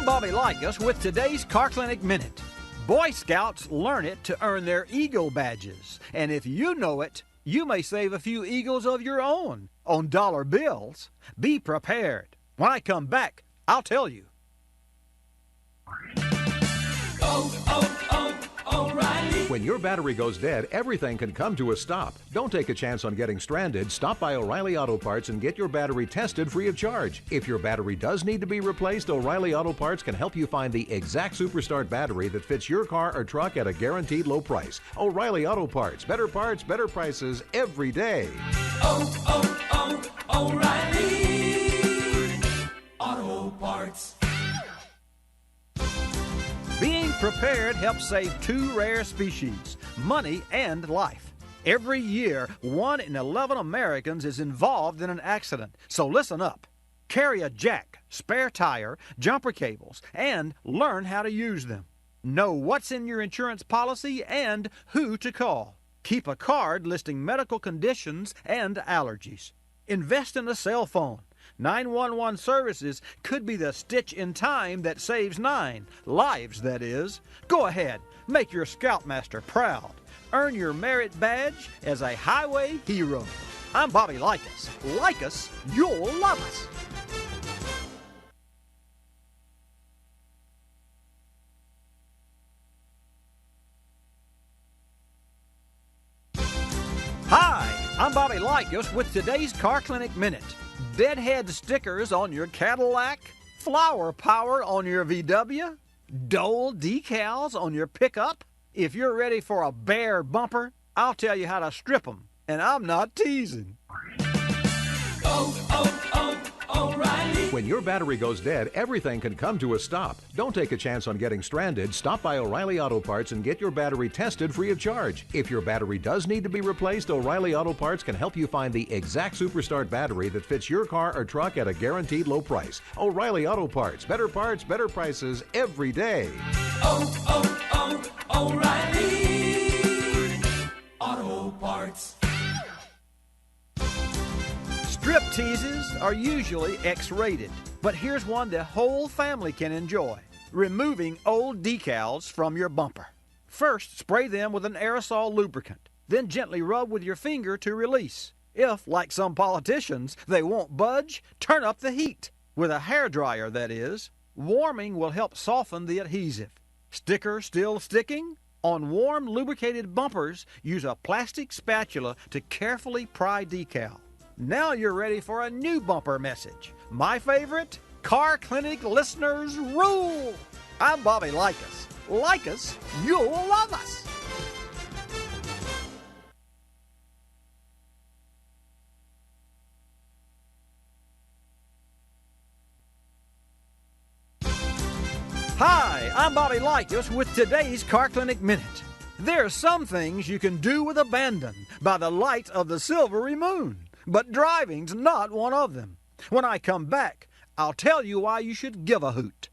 Bobby Likis with today's Car Clinic Minute. Boy Scouts learn it to earn their Eagle badges. And if you know it, you may save a few Eagles of your own on dollar bills. Be prepared. When I come back, I'll tell you. O'Reilly. When your battery goes dead, everything can come to a stop. Don't take a chance on getting stranded. Stop by O'Reilly Auto Parts and get your battery tested free of charge. If your battery does need to be replaced, O'Reilly Auto Parts can help you find the exact Superstart battery that fits your car or truck at a guaranteed low price. O'Reilly Auto Parts, better prices every day. O'Reilly Auto Parts. Being prepared helps save two rare species, money and life. Every year, 1 in 11 Americans is involved in an accident. So listen up. Carry a jack, spare tire, jumper cables, and learn how to use them. Know what's in your insurance policy and who to call. Keep a card listing medical conditions and allergies. Invest in a cell phone. 911 services could be the stitch in time that saves 9 lives, that is. Go ahead, make your Scoutmaster proud. Earn your merit badge as a highway hero. I'm Bobby Likis. Like us, you'll love us. Hi, I'm Bobby Likis with today's Car Clinic Minute. Deadhead stickers on your Cadillac, flower power on your VW, Dole decals on your pickup. If you're ready for a bare bumper, I'll tell you how to strip them, and I'm not teasing. O'Reilly. When your battery goes dead, everything can come to a stop. Don't take a chance on getting stranded. Stop by O'Reilly Auto Parts and get your battery tested free of charge. If your battery does need to be replaced, O'Reilly Auto Parts can help you find the exact Superstart battery that fits your car or truck at a guaranteed low price. O'Reilly Auto Parts, better prices every day. O'Reilly Auto Parts. Strip teases are usually X-rated, but here's one the whole family can enjoy. Removing old decals from your bumper. First, spray them with an aerosol lubricant, then gently rub with your finger to release. If, like some politicians, they won't budge, turn up the heat. With a hairdryer, that is. Warming will help soften the adhesive. Sticker still sticking? On warm, lubricated bumpers, use a plastic spatula to carefully pry decal. Now you're ready for a new bumper message. My favorite? Car Clinic listeners rule! I'm Bobby Likis. Like us, you'll love us! Hi, I'm Bobby Likis with today's Car Clinic Minute. There are some things you can do with abandon by the light of the silvery moon. But driving's not one of them. When I come back, I'll tell you why you should give a hoot.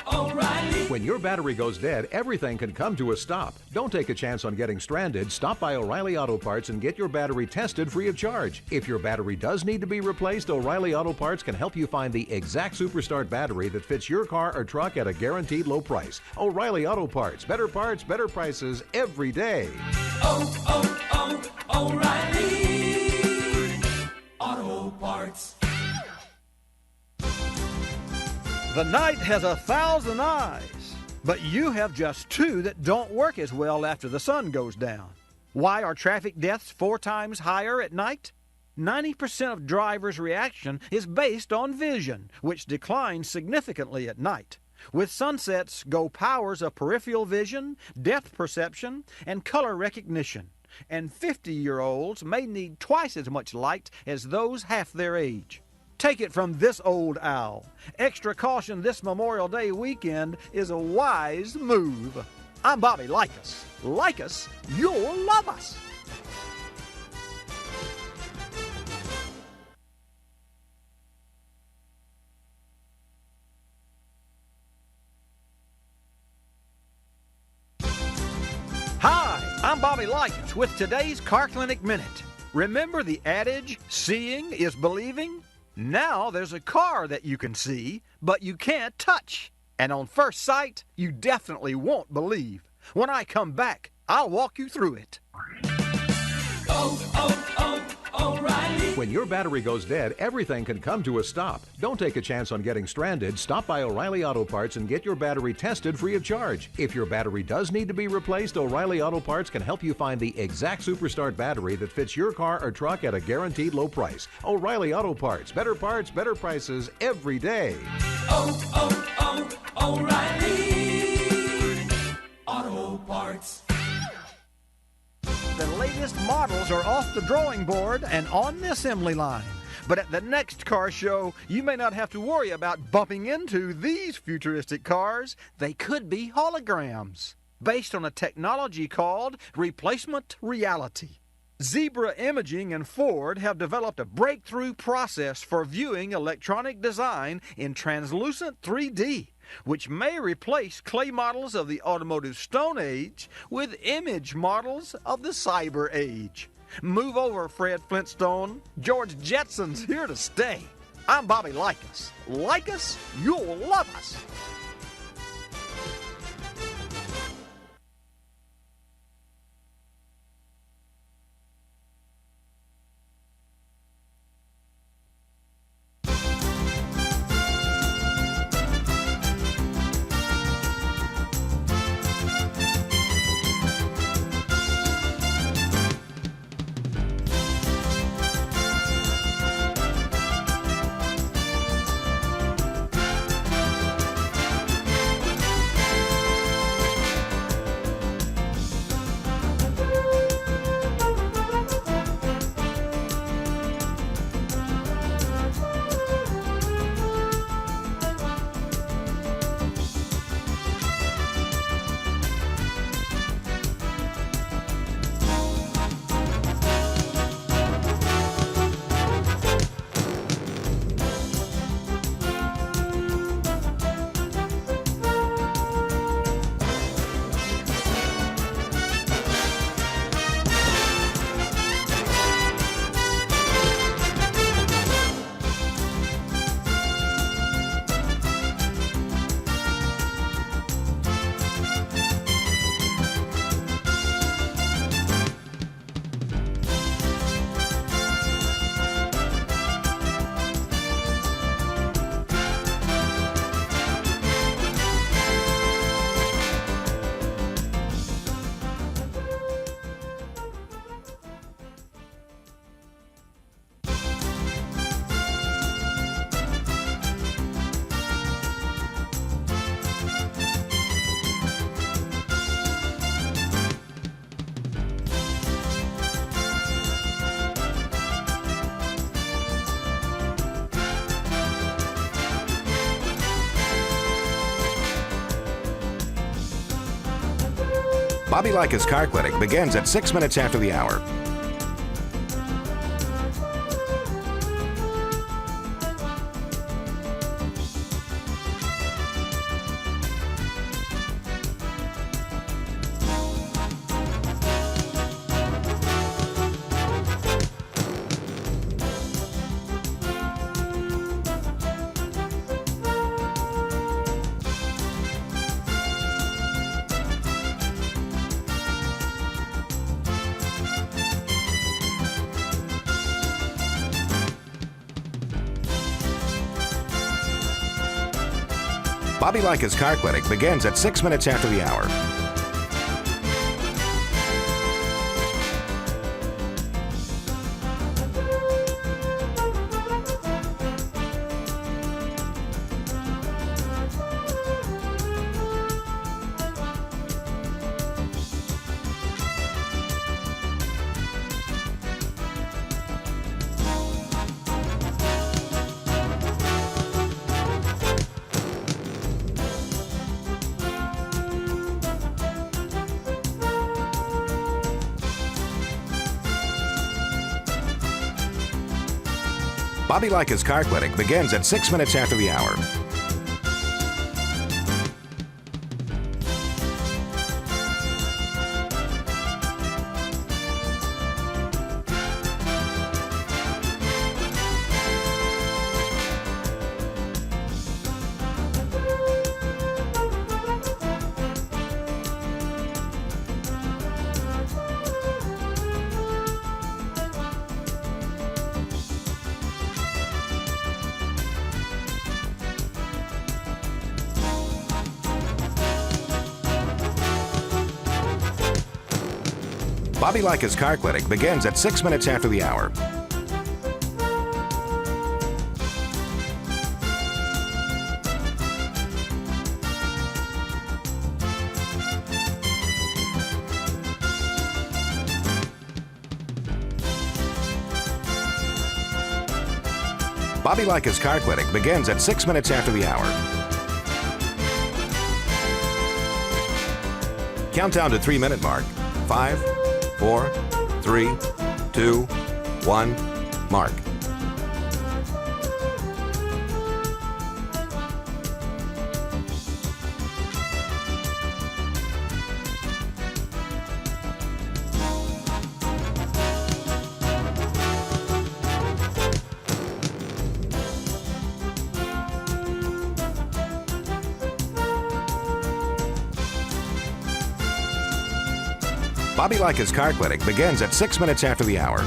O'Reilly. When your battery goes dead, everything can come to a stop. Don't take a chance on getting stranded. Stop by O'Reilly Auto Parts and get your battery tested free of charge. If your battery does need to be replaced, O'Reilly Auto Parts can help you find the exact Superstart battery that fits your car or truck at a guaranteed low price. O'Reilly Auto Parts, better prices every day. O'Reilly Auto Parts. The night has 1,000 eyes, but you have just 2 that don't work as well after the sun goes down. Why are traffic deaths 4 times higher at night? 90% of drivers' reaction is based on vision, which declines significantly at night. With sunsets go powers of peripheral vision, depth perception, and color recognition. And 50-year-olds may need twice as much light as those half their age. Take it from this old owl. Extra caution this Memorial Day weekend is a wise move. I'm Bobby Likis. Like us, you'll love us. Hi, I'm Bobby Likis with today's Car Clinic Minute. Remember the adage, seeing is believing? Now there's a car that you can see, but you can't touch. And on first sight, you definitely won't believe. When I come back, I'll walk you through it. O'Reilly. When your battery goes dead, everything can come to a stop. Don't take a chance on getting stranded. Stop by O'Reilly Auto Parts and get your battery tested free of charge. If your battery does need to be replaced, O'Reilly Auto Parts can help you find the exact Superstart battery that fits your car or truck at a guaranteed low price. O'Reilly Auto Parts. Better parts, better prices every day. O'Reilly Auto Parts. The latest models are off the drawing board and on the assembly line. But at the next car show, you may not have to worry about bumping into these futuristic cars. They could be holograms, based on a technology called replacement reality. Zebra Imaging and Ford have developed a breakthrough process for viewing electronic design in translucent 3D, which may replace clay models of the automotive Stone Age with image models of the Cyber Age. Move over, Fred Flintstone. George Jetson's here to stay. I'm Bobby Likis. Like us, you'll love us. Bobby Likis Car Clinic begins at 6 minutes after the hour. Bobby Likis Car Clinic begins at 6 minutes after the hour. Bobby Likis Car Clinic begins at 6 minutes after the hour. Bobby Likis Car Clinic begins at 6 minutes after the hour. Bobby Likis Car Clinic begins at 6 minutes after the hour. Countdown to 3-minute mark. 5, 4, 3, 2, 1, mark. Bobby Likis Car Clinic begins at 6 minutes after the hour.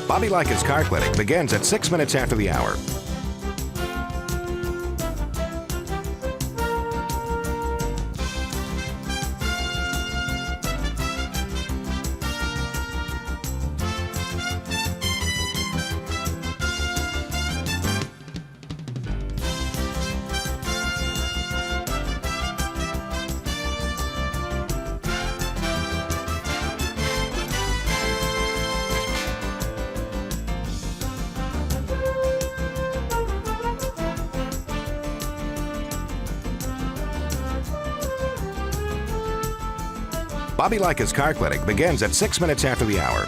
Bobby Likis Car Clinic begins at 6 minutes after the hour. Bobby Likis Car Clinic begins at 6 minutes after the hour.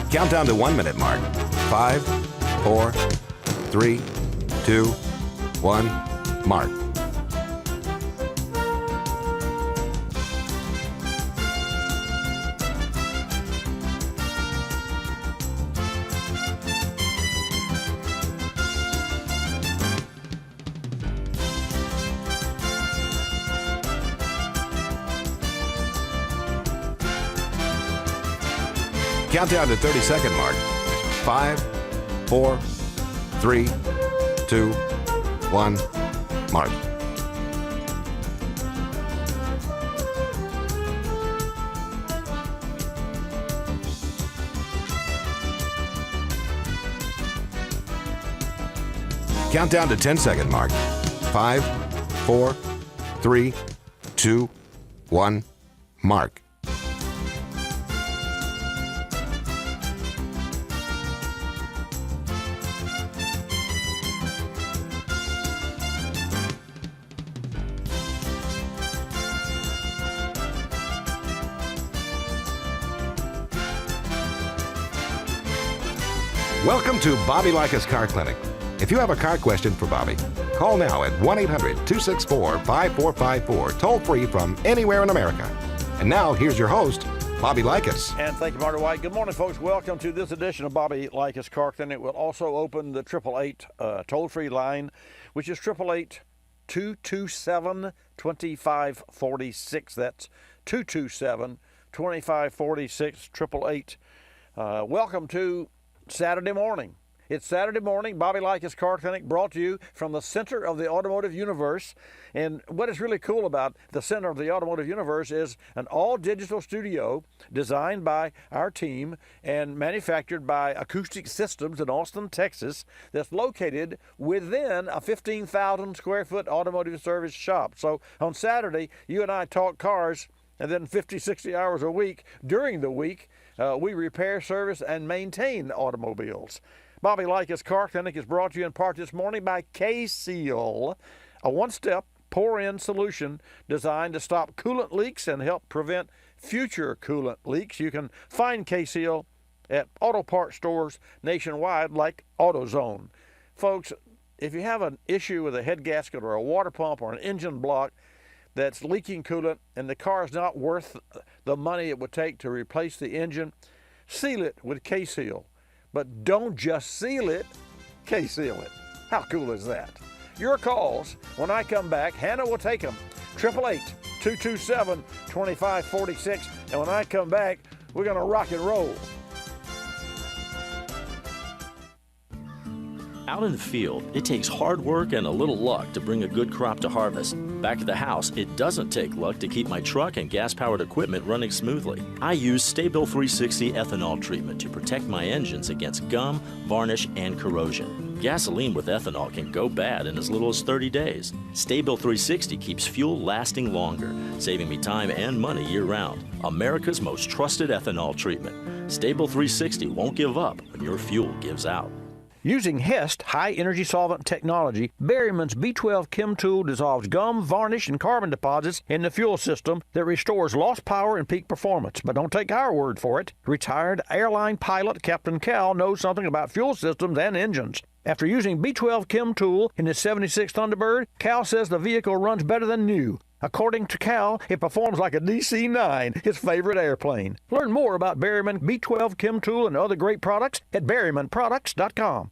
Countdown to 1-minute mark. 5, 4, 3, 2, 1, mark. Countdown to 30-second mark. 5, 4, 3, 2, 1, mark. Countdown to 10-second mark. 5, 4, 3, 2, 1, mark. Welcome to Bobby Likis Car Clinic. If you have a car question for Bobby, call now at 1-800-264-5454, toll free from anywhere in America. And now, here's your host, Bobby Likis. And thank you, Marty White. Good morning, folks. Welcome to this edition of Bobby Likis Car Clinic. We'll also open the 888 toll-free line, which is 888-227-2546. That's 227-2546, 888. Welcome to Saturday morning. It's Saturday morning. Bobby Likis Car Clinic brought to you from the center of the automotive universe. And what is really cool about the center of the automotive universe is an all-digital studio designed by our team and manufactured by Acoustic Systems in Austin, Texas, that's located within a 15,000 square foot automotive service shop. So on Saturday, you and I talk cars, and then 50, 60 hours a week during the week, we repair, service, and maintain automobiles. Bobby Likis Car Clinic is brought to you in part this morning by K-Seal, a one-step pour-in solution designed to stop coolant leaks and help prevent future coolant leaks. You can find K-Seal at auto parts stores nationwide like AutoZone. Folks, if you have an issue with a head gasket or a water pump or an engine block that's leaking coolant and the car is not worth the money it would take to replace the engine, seal it with K-Seal. But don't just seal it, K-Seal it. How cool is that? Your calls, when I come back, Hannah will take them. 888-227-2546. And when I come back, we're going to rock and roll. Out in the field, it takes hard work and a little luck to bring a good crop to harvest. Back at the house, it doesn't take luck to keep my truck and gas-powered equipment running smoothly. I use Sta-Bil 360 ethanol treatment to protect my engines against gum, varnish, and corrosion. Gasoline with ethanol can go bad in as little as 30 days. Sta-Bil 360 keeps fuel lasting longer, saving me time and money year-round. America's most trusted ethanol treatment. Sta-Bil 360 won't give up when your fuel gives out. Using Hest high-energy solvent technology, Berryman's B12 Chem Tool dissolves gum, varnish, and carbon deposits in the fuel system that restores lost power and peak performance. But don't take our word for it. Retired airline pilot Captain Cal knows something about fuel systems and engines. After using B12 Chem Tool in his 76 Thunderbird, Cal says the vehicle runs better than new. According to Cal, it performs like a DC-9, his favorite airplane. Learn more about Berryman B12 Chem Tool and other great products at berrymanproducts.com.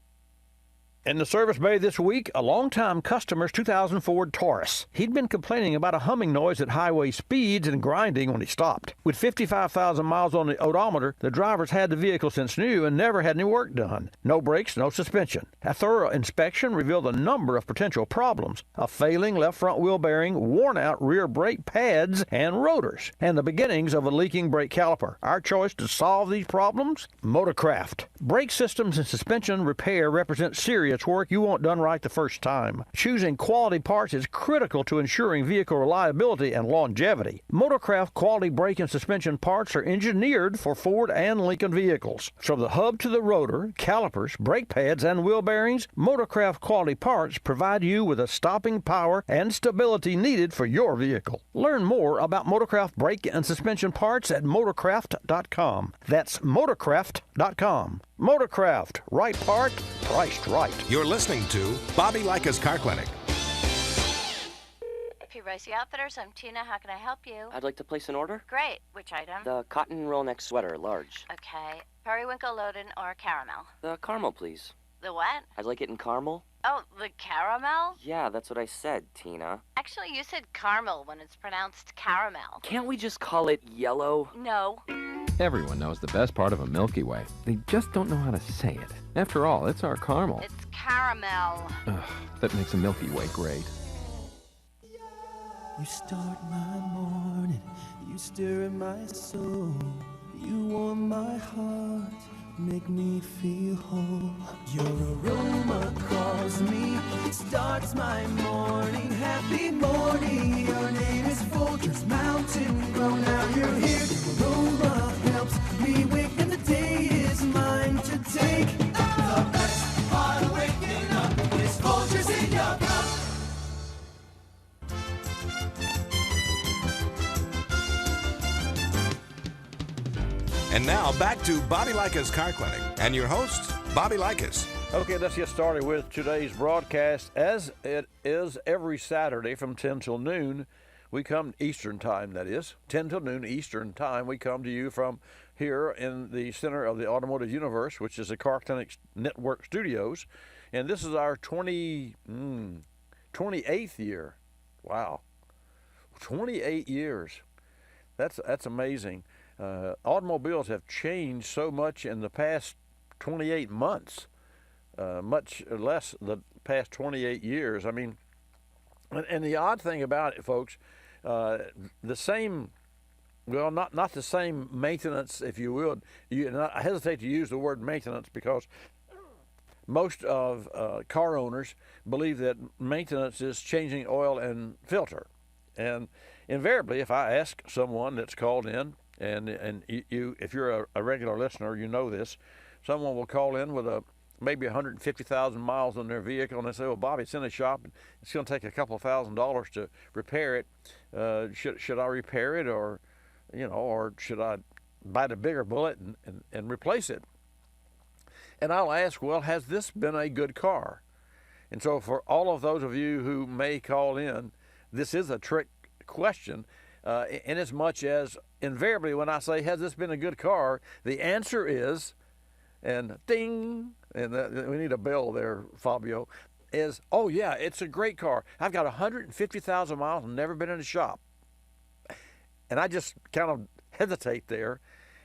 In the service bay this week, a longtime customer's 2000 Ford Taurus. He'd been complaining about a humming noise at highway speeds and grinding when he stopped. With 55,000 miles on the odometer, the driver's had the vehicle since new and never had any work done. No brakes, no suspension. A thorough inspection revealed a number of potential problems. A failing left front wheel bearing, worn-out rear brake pads and rotors, and the beginnings of a leaking brake caliper. Our choice to solve these problems? Motorcraft. Brake systems and suspension repair represent serious work you want done right the first time. Choosing quality parts is critical to ensuring vehicle reliability and longevity. Motorcraft quality brake and suspension parts are engineered for Ford and Lincoln vehicles. From the hub to the rotor, calipers, brake pads, and wheel bearings, Motorcraft quality parts provide you with the stopping power and stability needed for your vehicle. Learn more about Motorcraft brake and suspension parts at motorcraft.com. That's motorcraft.com. Motorcraft, right part, priced right. You're listening to Bobby Likis Car Clinic. Ricey Outfitters, I'm Tina. How can I help you? I'd like to place an order. Great. Which item? The cotton roll neck sweater, large. Okay. Periwinkle, Loden, or caramel? The caramel, please. The what? I'd like it in caramel. Oh, the caramel? Yeah, that's what I said, Tina. Actually, you said caramel when it's pronounced caramel. Can't we just call it yellow? No. Everyone knows the best part of a Milky Way. They just don't know how to say it. After all, it's our caramel. It's caramel. Ugh, that makes a Milky Way great. You start my morning, you stir in my soul, you warm my heart, make me feel whole. Your aroma calls me, starts my morning, happy morning. Your name is Folgers Mountain Grown. Now you're here, your aroma helps me wake, and the day is mine to take. The best part of waking up is Folgers in your cup. And now back to Bobby Likis Car Clinic and your host, Bobby Likis. Okay, let's get started with today's broadcast. As it is every Saturday from 10 till noon, we come Eastern time, that is, 10 till noon Eastern time. We come to you from here in the center of the automotive universe, which is the Car Clinic Network Studios. And this is our 28th year. Wow. 28 years. That's amazing. Automobiles have changed so much in the past 28 months, much less the past 28 years. I mean, and the odd thing about it, folks, the same, well, not the same maintenance, if you would. I hesitate to use the word maintenance because most of car owners believe that maintenance is changing oil and filter. And invariably, if I ask someone that's called in, and you, if you're a regular listener, you know this. Someone will call in with maybe 150,000 miles on their vehicle, and they say, "Well, Bobby, it's in the shop, and it's going to take a couple of $1,000s to repair it. Should I repair it, or should I bite a bigger bullet and replace it. And I'll ask, well, has this been a good car? And so for all of those of you who may call in, this is a trick question, in as much as invariably when I say, has this been a good car, the answer is, and ding, and we need a bell there, Fabio, is, oh yeah, it's a great car. I've got 150,000 miles and never been in a shop. And I just kind of hesitate there.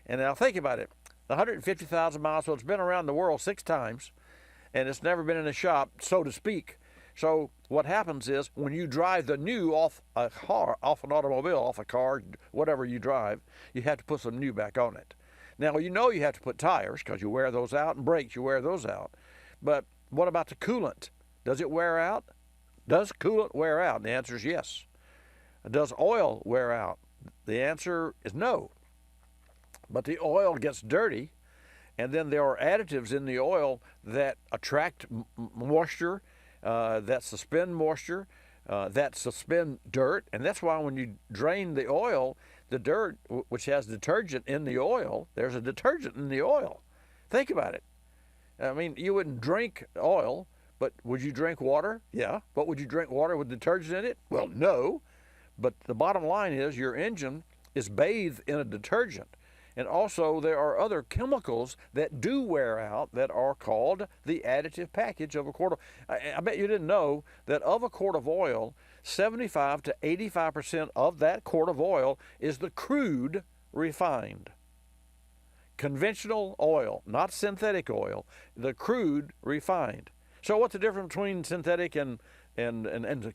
And now think about it. 150,000 miles, so it's been around the world 6 times, and it's never been in a shop, so to speak. So what happens is when you drive the new off a car, off an automobile, off a car, whatever you drive, you have to put some new back on it. Now, you know you have to put tires because you wear those out, and brakes, you wear those out. But what about the coolant? Does it wear out? Does coolant wear out? And the answer is yes. Does oil wear out? The answer is no. But the oil gets dirty, and then there are additives in the oil that attract moisture, that suspend moisture, that suspend dirt. And that's why when you drain the oil, the dirt, which has detergent in the oil, there's a detergent in the oil. Think about it. I mean, you wouldn't drink oil, but would you drink water? Yeah. But would you drink water with detergent in it? Well, no. But the bottom line is your engine is bathed in a detergent. And also there are other chemicals that do wear out that are called the additive package of a quart of, I bet you didn't know that of a quart of oil, 75 to 85% of that quart of oil is the crude refined. Conventional oil, not synthetic oil, the crude refined. So what's the difference between synthetic and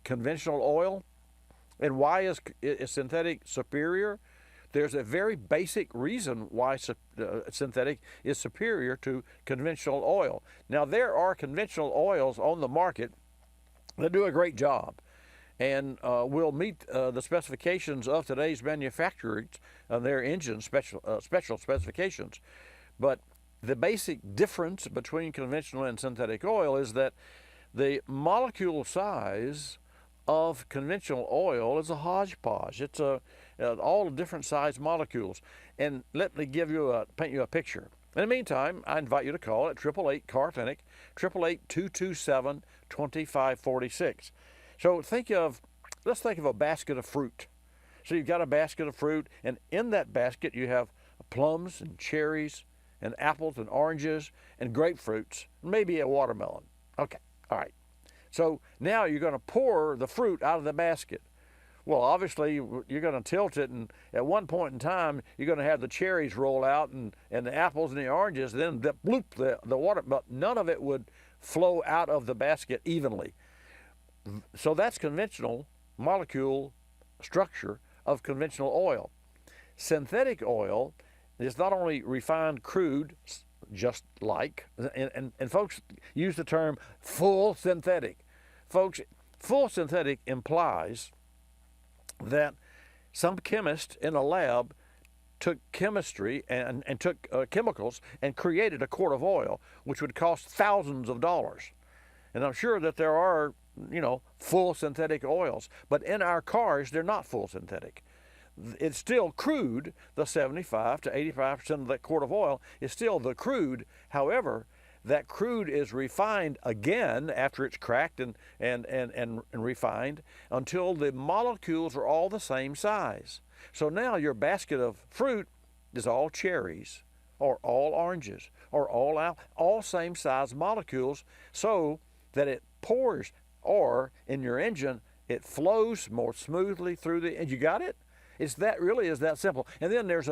conventional oil? And why is synthetic superior? There's a very basic reason why synthetic is superior to conventional oil. Now, there are conventional oils on the market that do a great job and will meet the specifications of today's manufacturers, their engine special specifications. But the basic difference between conventional and synthetic oil is that the molecule size of conventional oil is a hodgepodge. It's all different size molecules. And let me paint you a picture. In the meantime, I invite you to call at 888 Car Clinic, 888-227-2546. So let's think of a basket of fruit. So you've got a basket of fruit, and in that basket you have plums and cherries and apples and oranges and grapefruits, maybe a watermelon. Okay, all right. So now you're going to pour the fruit out of the basket. Well, obviously you're going to tilt it, and at one point in time you're going to have the cherries roll out and the apples and the oranges, then the water, but none of it would flow out of the basket evenly. So that's conventional molecule structure of conventional oil. Synthetic oil is not only refined crude, just like, and folks use the term full synthetic. Folks, full synthetic implies that some chemist in a lab took chemistry and took chemicals and created a quart of oil, which would cost thousands of dollars. And I'm sure that there are, full synthetic oils, but in our cars, they're not full synthetic. It's still crude. The 75 to 85% of that quart of oil is still the crude. However, that crude is refined again after it's cracked and refined until the molecules are all the same size. So now your basket of fruit is all cherries or all oranges or all same size molecules, so that it pours, or in your engine it flows more smoothly through the, and you got it? It's that really is that simple. And then there's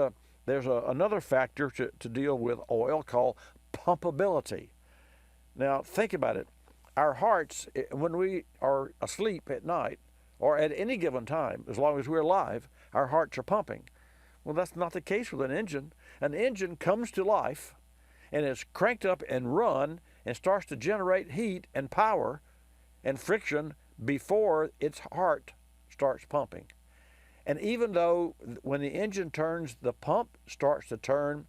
another factor to deal with oil called pumpability. Now think about it. Our hearts, when we are asleep at night or at any given time, as long as we're alive, our hearts are pumping. Well, that's not the case with an engine. An engine comes to life and is cranked up and run and starts to generate heat and power and friction before its heart starts pumping. And even though when the engine turns, the pump starts to turn,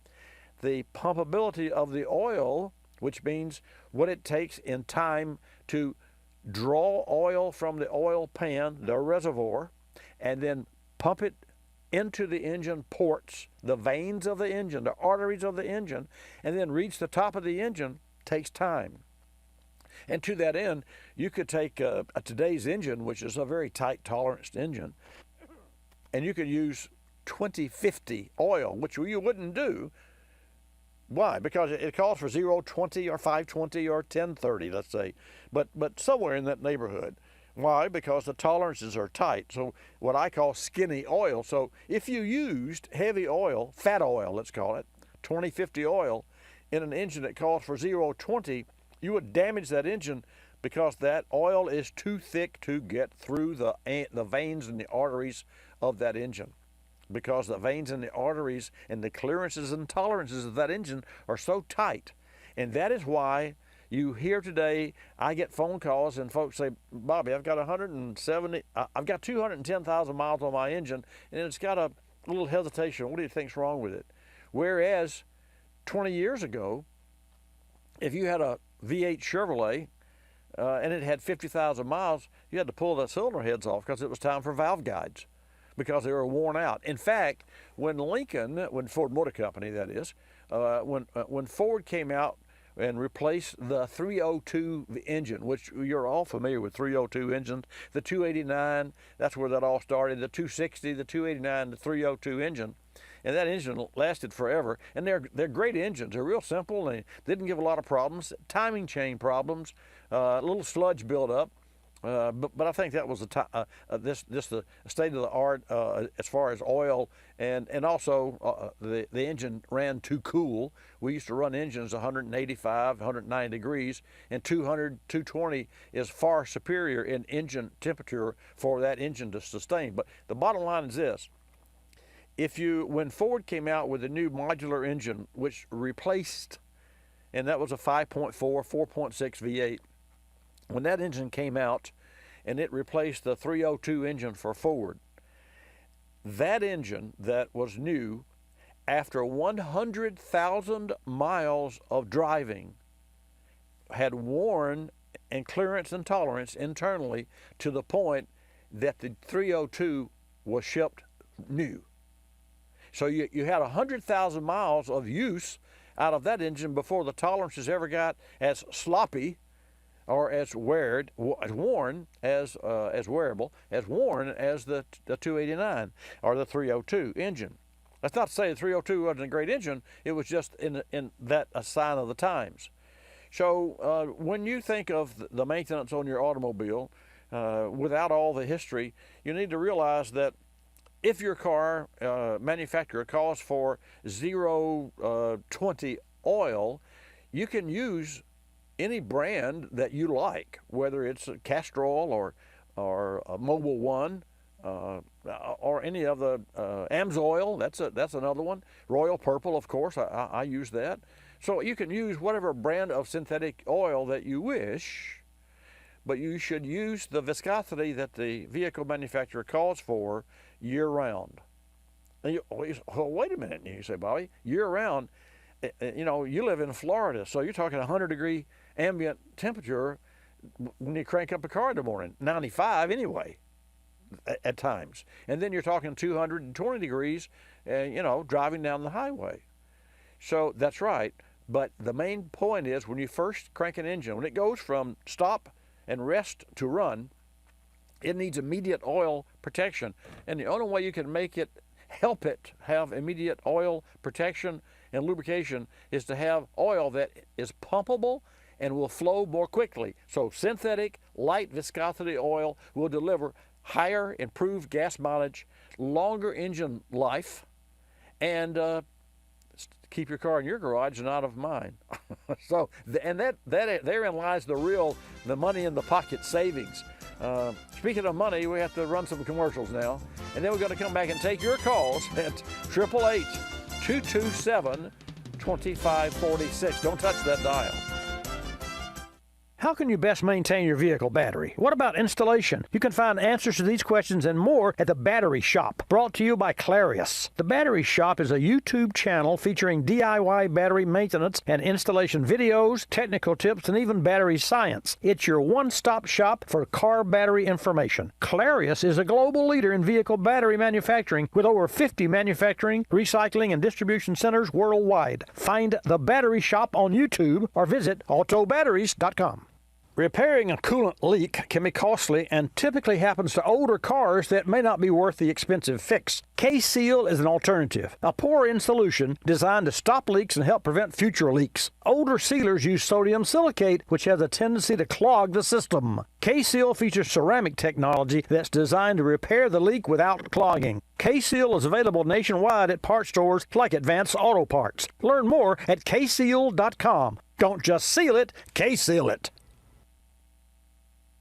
the pumpability of the oil, which means what it takes in time to draw oil from the oil pan, the reservoir, and then pump it into the engine ports, the veins of the engine, the arteries of the engine, and then reach the top of the engine takes time. And to that end, you could take today's engine, which is a very tight tolerance engine, and you could use 2050 oil, which you wouldn't do. Why? Because it calls for 020 or 520 or 1030, let's say, but somewhere in that neighborhood. Why? Because the tolerances are tight. So what I call skinny oil. So if you used heavy oil, fat oil, let's call it, 2050 oil, in an engine that calls for 020, you would damage that engine because that oil is too thick to get through the veins and the arteries of that engine. Because the veins and the arteries and the clearances and tolerances of that engine are so tight. And that is why you hear today, I get phone calls and folks say, Bobby, I've got 210,000 miles on my engine and it's got a little hesitation. What do you think's wrong with it? Whereas 20 years ago, if you had a V8 Chevrolet and it had 50,000 miles, you had to pull the cylinder heads off because it was time for valve guides, because they were worn out. In fact, when Ford Motor Company, that is, when Ford came out and replaced the 302 engine, which you're all familiar with 302 engines, the 289, that's where that all started, the 260, the 289, the 302 engine, and that engine lasted forever. And they're great engines. They're real simple. They didn't give a lot of problems, timing chain problems, a little sludge buildup. But I think that was the state of the art as far as oil, and also the engine ran too cool. We used to run engines 185, 190 degrees, and 200, 220 is far superior in engine temperature for that engine to sustain. But the bottom line is this: when Ford came out with a new modular engine, which replaced, and that was a 5.4, 4.6 V8. When that engine came out and it replaced the 302 engine for Ford, that engine that was new, after 100,000 miles of driving, had worn and clearance and tolerance internally to the point that the 302 was shipped new. So you had 100,000 miles of use out of that engine before the tolerances ever got as sloppy or as worn as the 289 or the 302 engine. That's not to say the 302 wasn't a great engine. It was just in that a sign of the times. So when you think of the maintenance on your automobile, without all the history, you need to realize that if your car manufacturer calls for 020 oil, you can use any brand that you like, whether it's Castrol or Mobil One or any of the Amsoil. That's another one. Royal Purple, of course. I use that. So you can use whatever brand of synthetic oil that you wish, but you should use the viscosity that the vehicle manufacturer calls for year-round. And wait a minute, you say, Bobby, year-round. You live in Florida, so you're talking 100-degree ambient temperature when you crank up a car in the morning, 95 anyway, at times. And then you're talking 220 degrees, driving down the highway. So that's right. But the main point is, when you first crank an engine, when it goes from stop and rest to run, it needs immediate oil protection. And the only way you can help it have immediate oil protection and lubrication is to have oil that is pumpable and will flow more quickly. So synthetic, light viscosity oil will deliver higher improved gas mileage, longer engine life, and keep your car in your garage and out of mine. So, and therein lies the money in the pocket savings. Speaking of money, we have to run some commercials now, and then we're going to come back and take your calls at 888-227-2546. Don't touch that dial. How can you best maintain your vehicle battery? What about installation? You can find answers to these questions and more at The Battery Shop, brought to you by Clarius. The Battery Shop is a YouTube channel featuring DIY battery maintenance and installation videos, technical tips, and even battery science. It's your one-stop shop for car battery information. Clarius is a global leader in vehicle battery manufacturing with over 50 manufacturing, recycling, and distribution centers worldwide. Find The Battery Shop on YouTube or visit autobatteries.com. Repairing a coolant leak can be costly and typically happens to older cars that may not be worth the expensive fix. K-Seal is an alternative, a pour-in solution designed to stop leaks and help prevent future leaks. Older sealers use sodium silicate, which has a tendency to clog the system. K-Seal features ceramic technology that's designed to repair the leak without clogging. K-Seal is available nationwide at parts stores like Advanced Auto Parts. Learn more at kseal.com. Don't just seal it, K-Seal it.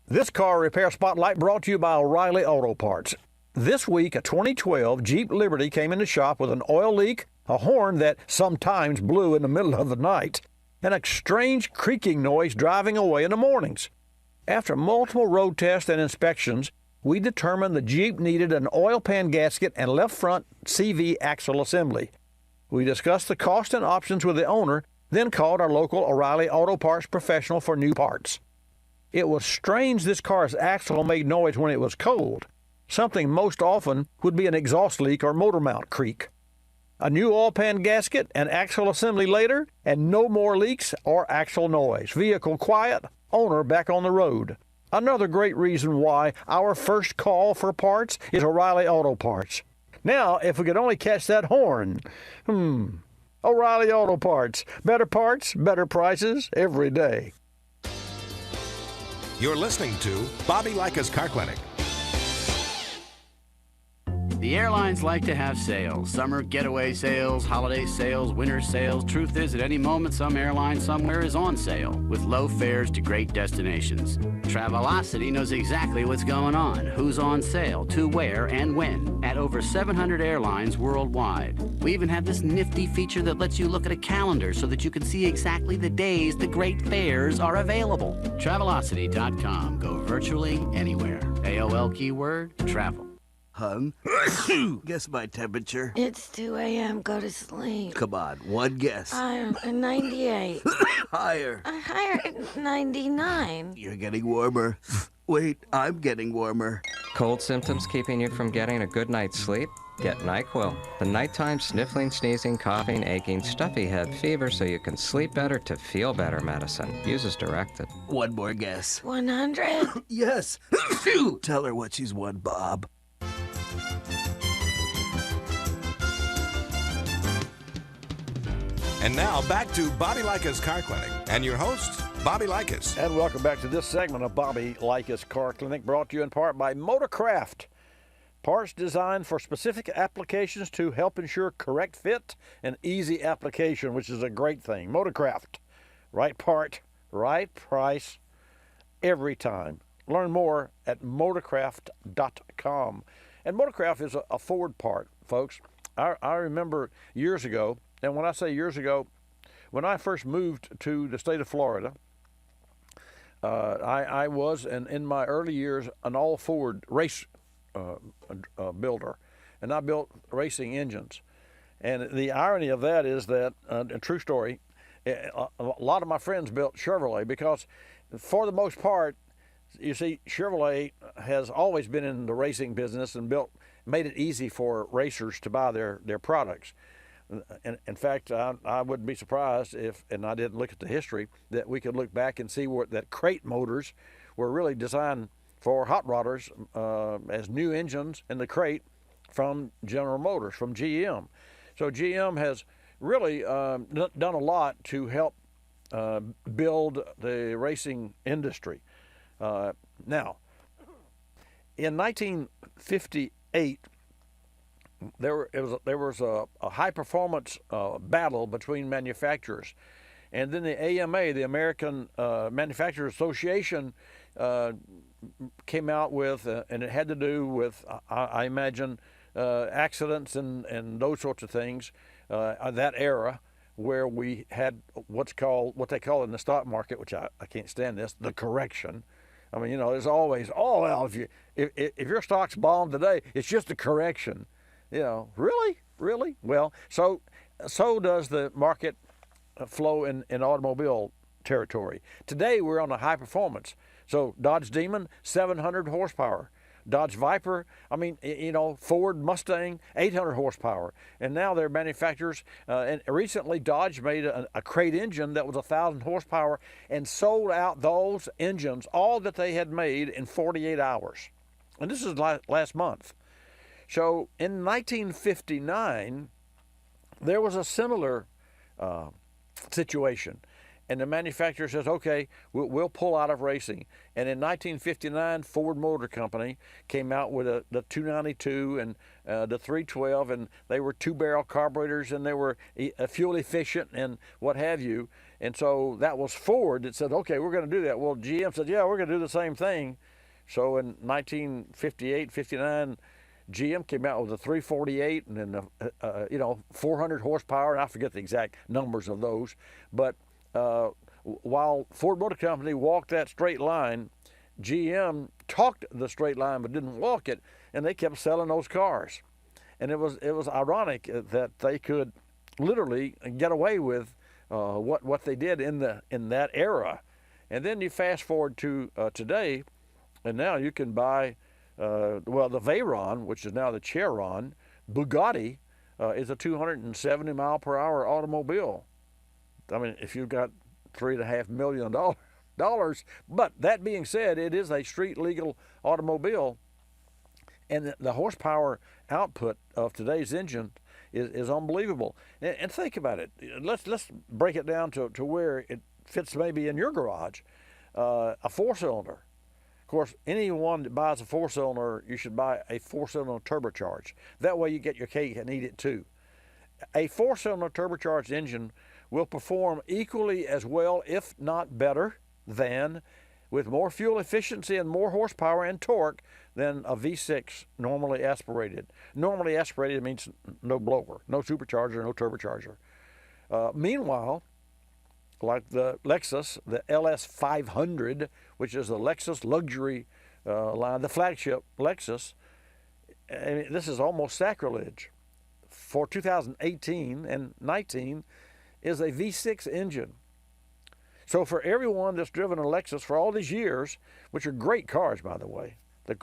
This car repair spotlight brought to you by O'Reilly Auto Parts. This week, a 2012 Jeep Liberty came in the shop with an oil leak, a horn that sometimes blew in the middle of the night, and a strange creaking noise driving away in the mornings. After multiple road tests and inspections, we determined the Jeep needed an oil pan gasket and left front CV axle assembly. We discussed the cost and options with the owner, then called our local O'Reilly Auto Parts professional for new parts. It was strange this car's axle made noise when it was cold. Something most often would be an exhaust leak or motor mount creak. A new oil pan gasket and axle assembly later, and no more leaks or axle noise. Vehicle quiet, owner back on the road. Another great reason why our first call for parts is O'Reilly Auto Parts. Now, if we could only catch that horn. O'Reilly Auto Parts. Better parts, better prices every day. You're listening to Bobby Likis Car Clinic. The airlines like to have sales. Summer getaway sales, holiday sales, winter sales. Truth is, at any moment, some airline somewhere is on sale with low fares to great destinations. Travelocity knows exactly what's going on, who's on sale, to where, and when, at over 700 airlines worldwide. We even have this nifty feature that lets you look at a calendar so that you can see exactly the days the great fares are available. Travelocity.com. Go virtually anywhere. AOL keyword, travel. Hung. Guess my temperature. It's 2 a.m. Go to sleep. Come on, one guess. I'm 98. Higher. Higher at 99. You're getting warmer. Wait, I'm getting warmer. Cold symptoms keeping you from getting a good night's sleep? Get NyQuil, the nighttime sniffling, sneezing, coughing, aching, stuffy head, fever so you can sleep better to feel better medicine. Use as directed. One more guess. 100? Yes. Tell her what she's won, Bob. And now back to Bobby Likis Car Clinic and your host, Bobby Likis. And welcome back to this segment of Bobby Likis Car Clinic, brought to you in part by Motorcraft. Parts designed for specific applications to help ensure correct fit and easy application, which is a great thing. Motorcraft, right part, right price, every time. Learn more at motorcraft.com. And Motorcraft is a Ford part, folks. I remember years ago, and when I say years ago, when I first moved to the state of Florida, I was, in my early years, an all Ford race builder, and I built racing engines. And the irony of that is that, a true story, a lot of my friends built Chevrolet because, for the most part, you see, Chevrolet has always been in the racing business and made it easy for racers to buy their products. And in fact, I wouldn't be surprised if, and I didn't look at the history, that we could look back and see that crate motors were really designed for hot rodders as new engines in the crate from General Motors, from GM. So GM has really done a lot to help build the racing industry. Now, in 1958, there was a high-performance battle between manufacturers. And then the AMA, the American Manufacturers Association, came out with, and it had to do with, I imagine, accidents and those sorts of things, that era, where we had what they call in the stock market, which I can't stand this, the correction. I mean, there's always, well, if your stock's bombed today, it's just a correction. Really? Well, so does the market flow in automobile territory. Today we're on a high performance. So Dodge Demon, 700 horsepower. Dodge Viper, Ford Mustang, 800 horsepower. And now they're manufacturers, and recently Dodge made a crate engine that was 1,000 horsepower and sold out those engines, all that they had made, in 48 hours. And this is last month. So in 1959, there was a similar situation. And the manufacturer says, okay, we'll pull out of racing. And in 1959, Ford Motor Company came out with the 292 and the 312, and they were two-barrel carburetors, and they were fuel efficient and what have you. And so that was Ford that said, okay, we're going to do that. Well, GM said, yeah, we're going to do the same thing. So in 1958, 59, GM came out with a 348 and then 400 horsepower. And I forget the exact numbers of those, but while Ford Motor Company walked that straight line, GM talked the straight line but didn't walk it, and they kept selling those cars. And it was ironic that they could literally get away with what they did in that era. And then you fast forward to today, and now you can buy the Veyron, which is now the Chiron. Bugatti is a 270 mile per hour automobile. I mean, if you've got $3.5 million, but that being said, it is a street legal automobile, and the horsepower output of today's engine is unbelievable. And think about it. Let's break it down to where it fits maybe in your garage. A 4-cylinder. Of course, anyone that buys a 4-cylinder, you should buy a 4-cylinder turbocharged. That way you get your cake and eat it too. A 4-cylinder turbocharged engine will perform equally as well, if not better, than, with more fuel efficiency and more horsepower and torque, than a V6 normally aspirated. Normally aspirated means no blower, no supercharger, no turbocharger. Meanwhile, like the Lexus, the LS500, which is the Lexus luxury line, the flagship Lexus, this is almost sacrilege. For 2018 and 19, is a V6 engine. So for everyone that's driven a Lexus for all these years, which are great cars, by the way,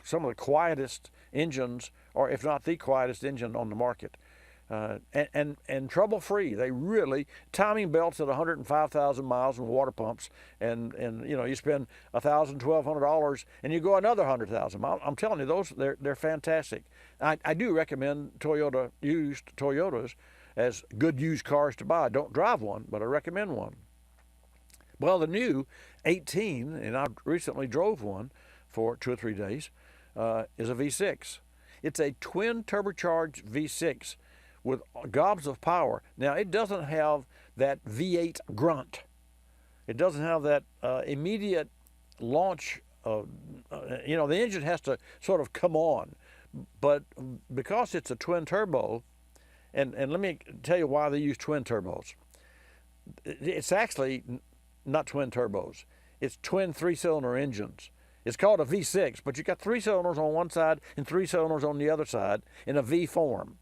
some of the quietest engines, or if not the quietest engine on the market, and trouble-free. They really, timing belts at 105,000 miles and water pumps, and you spend $1,000, $1,200, and you go another 100,000 miles. I'm telling you, they're fantastic. I do recommend used Toyotas as good used cars to buy. Don't drive one, but I recommend one. Well, the new 18, and I recently drove one for 2 or 3 days, is a V6. It's a twin turbocharged V6 with gobs of power. Now, it doesn't have that V8 grunt. It doesn't have that immediate launch. The engine has to sort of come on. But because it's a twin turbo, and let me tell you why they use twin turbos. It's actually not twin turbos. It's twin 3-cylinder engines. It's called a V6, but you got 3 cylinders on one side and 3 cylinders on the other side in a V form.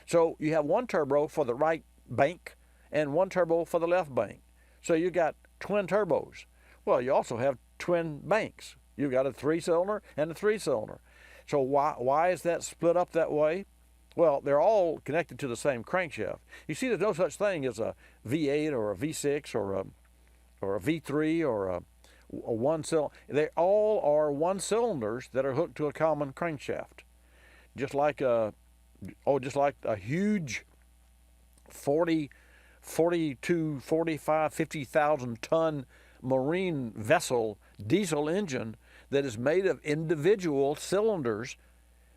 So you have one turbo for the right bank and one turbo for the left bank. So you got twin turbos. Well, you also have twin banks. You've got a 3-cylinder and a 3-cylinder. So why is that split up that way? Well, they're all connected to the same crankshaft. You see, there's no such thing as a V8 or a V6 or a V3 or a 1-cylinder. They all are 1-cylinders that are hooked to a common crankshaft. Just like a huge 42, 45, 50,000 ton marine vessel diesel engine that is made of individual cylinders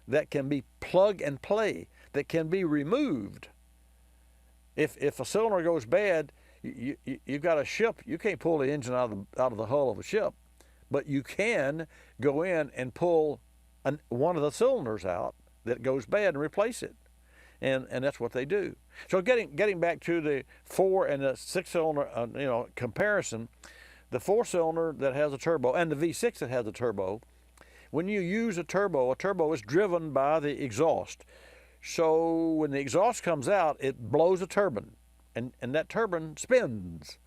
that can be plug and play, that can be removed. If a cylinder goes bad, you've got a ship, you can't pull the engine out of the hull of a ship, but you can go in and pull one of the cylinders out that goes bad and replace it. and that's what they do. So getting back to the 4 and the 6-cylinder comparison, the 4-cylinder that has a turbo and the V6 that has a turbo, when you use a turbo is driven by the exhaust. So when the exhaust comes out, it blows a turbine, and that turbine spins.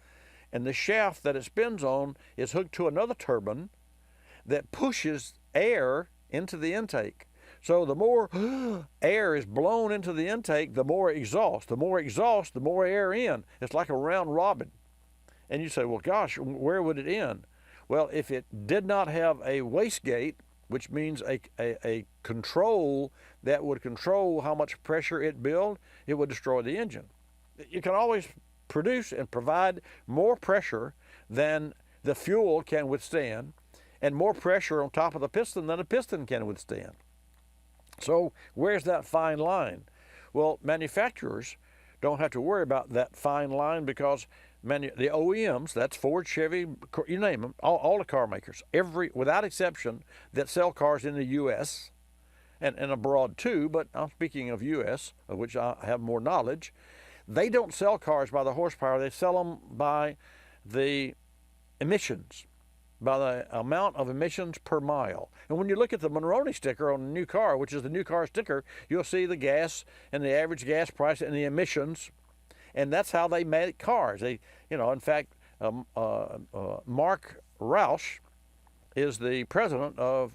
And the shaft that it spins on is hooked to another turbine that pushes air into the intake. So the more air is blown into the intake, the more exhaust. The more exhaust, the more air in. It's like a round robin. And you say, well, gosh, where would it end? Well, if it did not have a wastegate, which means a control that would control how much pressure it built, it would destroy the engine. You can always produce and provide more pressure than the fuel can withstand, and more pressure on top of the piston than a piston can withstand. So where's that fine line? Well, manufacturers don't have to worry about that fine line because the OEMs, that's Ford, Chevy, you name them, all the car makers, without exception, that sell cars in the U.S. and abroad too, but I'm speaking of U.S., of which I have more knowledge. They don't sell cars by the horsepower, they sell them by the emissions, by the amount of emissions per mile. And when you look at the Monroney sticker on a new car, which is the new car sticker, you'll see the gas and the average gas price and the emissions, and that's how they make cars. In fact, Mark Roush is the president of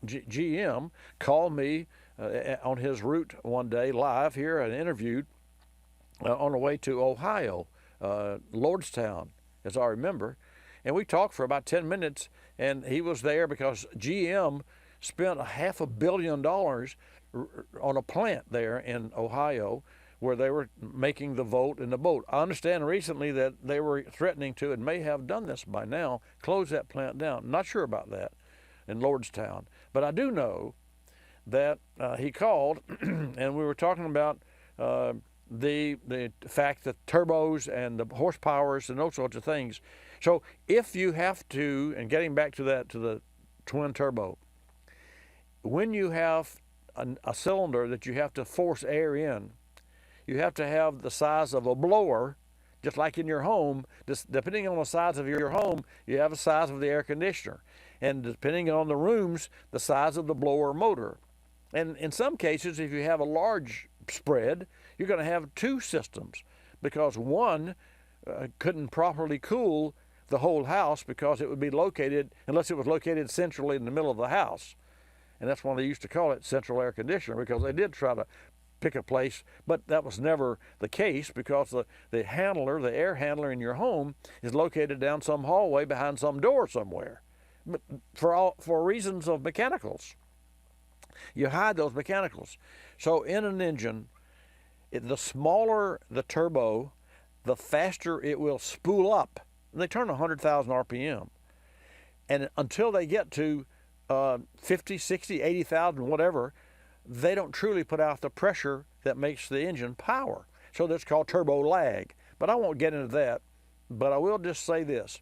GM, called me on his route one day live here and interviewed on the way to Ohio, Lordstown, as I remember. And we talked for about 10 minutes, and he was there because GM spent $500 million on a plant there in Ohio where they were making the Volt and the Boat. I understand recently that they were threatening to, and may have done this by now, close that plant down. Not sure about that in Lordstown. But I do know that he called, and we were talking about the fact that turbos and the horsepowers and those sorts of things. So if you have to, and getting back to the twin turbo, when you have a cylinder that you have to force air in, you have to have the size of a blower, just like in your home. Depending on the size of your home, you have the size of the air conditioner. And depending on the rooms, the size of the blower motor. And in some cases, if you have a large spread, you're going to have two systems because one couldn't properly cool the whole house because it would be located, unless it was located centrally in the middle of the house. And that's why they used to call it central air conditioner, because they did try to pick a place, but that was never the case because the air handler in your home is located down some hallway behind some door somewhere, but for reasons of mechanicals. You hide those mechanicals. So in an engine, the smaller the turbo, the faster it will spool up. And they turn 100,000 RPM. And until they get to 50, 60, 80,000, whatever, they don't truly put out the pressure that makes the engine power. So that's called turbo lag. But I won't get into that. But I will just say this.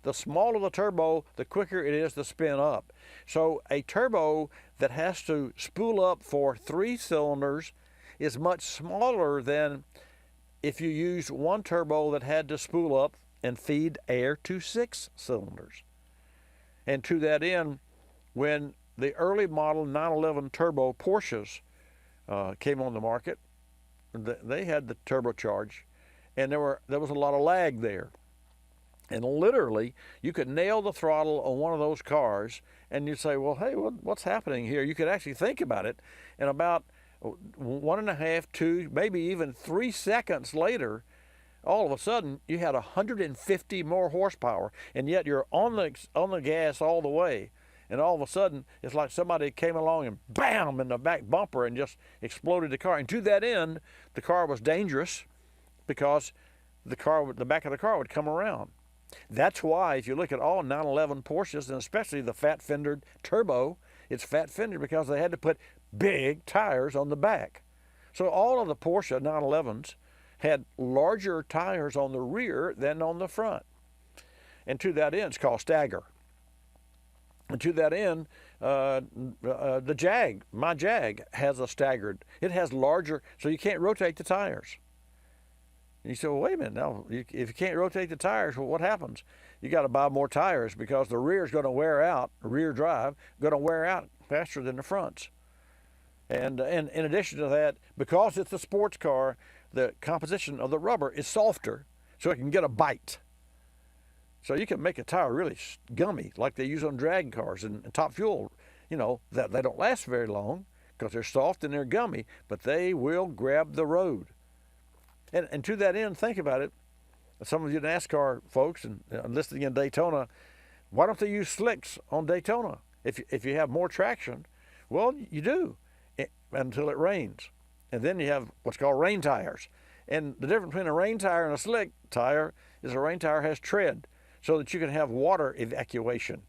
The smaller the turbo, the quicker it is to spin up. So a turbo that has to spool up for 3 cylinders is much smaller than if you use one turbo that had to spool up and feed air to 6 cylinders. And to that end, when the early model 911 turbo Porsches came on the market, they had the turbocharge, and there was a lot of lag there. And literally, you could nail the throttle on one of those cars, and you'd say, well, hey, what's happening here? You could actually think about it, and about 1.5, 2, maybe even 3 seconds later, all of a sudden, you had 150 more horsepower, and yet you're on the gas all the way. And all of a sudden, it's like somebody came along and bam in the back bumper and just exploded the car. And to that end, the car was dangerous because the back of the car would come around. That's why if you look at all 911 Porsches, and especially the fat-fendered turbo, it's fat-fendered because they had to put big tires on the back. So all of the Porsche 911s had larger tires on the rear than on the front. And to that end, it's called stagger. And to that end, The Jag, my Jag, has a staggered. It has larger, so you can't rotate the tires. And you say, well, wait a minute. Now, if you can't rotate the tires, well, what happens? You got to buy more tires because the rear is going to wear out, rear drive, going to wear out faster than the fronts. And in addition to that, because it's a sports car, the composition of the rubber is softer, so it can get a bite. So you can make a tire really gummy, like they use on drag cars and Top Fuel. You know, that they don't last very long because they're soft and they're gummy, but they will grab the road. And to that end, think about it. Some of you NASCAR folks and listening in Daytona, why don't they use slicks on Daytona? If you have more traction, well, you do until it rains. And then you have what's called rain tires. And the difference between a rain tire and a slick tire is a rain tire has tread so that you can have water evacuation.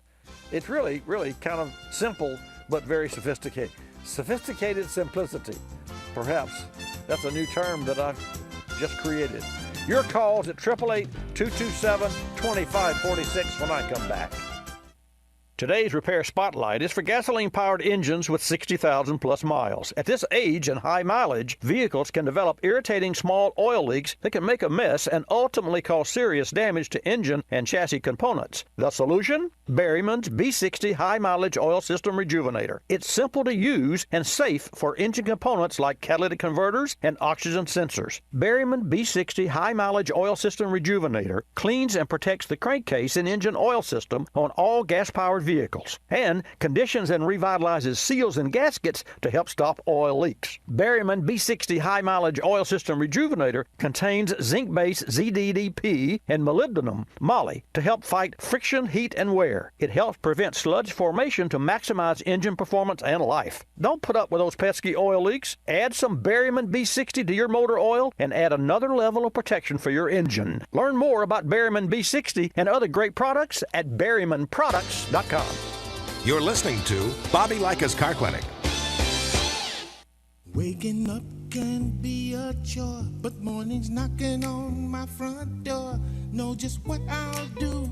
It's really, really kind of simple, but very sophisticated. Sophisticated simplicity. Perhaps that's a new term that I've just created. Your calls at 888-227-2546 when I come back. Today's Repair Spotlight is for gasoline-powered engines with 60,000 plus miles. At this age and high mileage, vehicles can develop irritating small oil leaks that can make a mess and ultimately cause serious damage to engine and chassis components. The solution? Berryman's B60 High Mileage Oil System Rejuvenator. It's simple to use and safe for engine components like catalytic converters and oxygen sensors. Berryman B60 High Mileage Oil System Rejuvenator cleans and protects the crankcase and engine oil system on all gas-powered vehicles and conditions and revitalizes seals and gaskets to help stop oil leaks. Berryman B60 High Mileage Oil System Rejuvenator contains zinc-based ZDDP and molybdenum moly to help fight friction, heat, and wear. It helps prevent sludge formation to maximize engine performance and life. Don't put up with those pesky oil leaks. Add some Berryman B60 to your motor oil and add another level of protection for your engine. Learn more about Berryman B60 and other great products at berrymanproducts.com. You're listening to Bobby Likis Car Clinic. Waking up can be a chore, but mornings knocking on my front door. Know just what I'll do.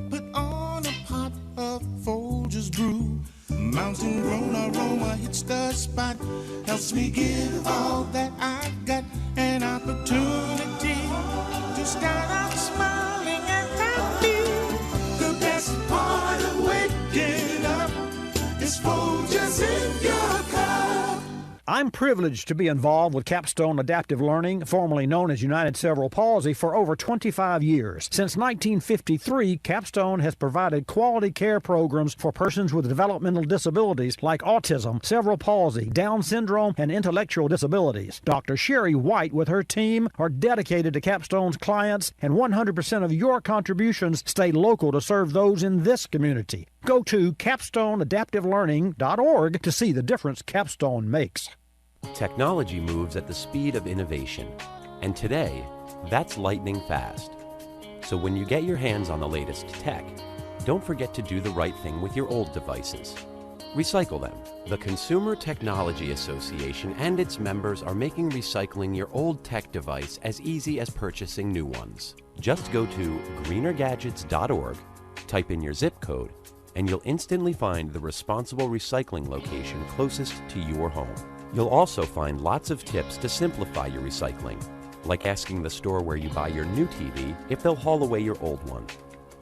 Put on a pot of Folgers brew. Mountain grown aroma hits the spot. Helps me give all that I've got. An opportunity to start out smiling and happy. The best part of waking up is Folgers in your cup. I'm privileged to be involved with Capstone Adaptive Learning, formerly known as United Cerebral Palsy, for over 25 years. Since 1953, Capstone has provided quality care programs for persons with developmental disabilities like autism, cerebral palsy, Down syndrome, and intellectual disabilities. Dr. Sherry White with her team are dedicated to Capstone's clients, and 100% of your contributions stay local to serve those in this community. Go to capstoneadaptivelearning.org to see the difference Capstone makes. Technology moves at the speed of innovation, and today, that's lightning fast. So when you get your hands on the latest tech, don't forget to do the right thing with your old devices. Recycle them. The Consumer Technology Association and its members are making recycling your old tech device as easy as purchasing new ones. Just go to greenergadgets.org, type in your zip code, and you'll instantly find the responsible recycling location closest to your home. You'll also find lots of tips to simplify your recycling, like asking the store where you buy your new TV if they'll haul away your old one.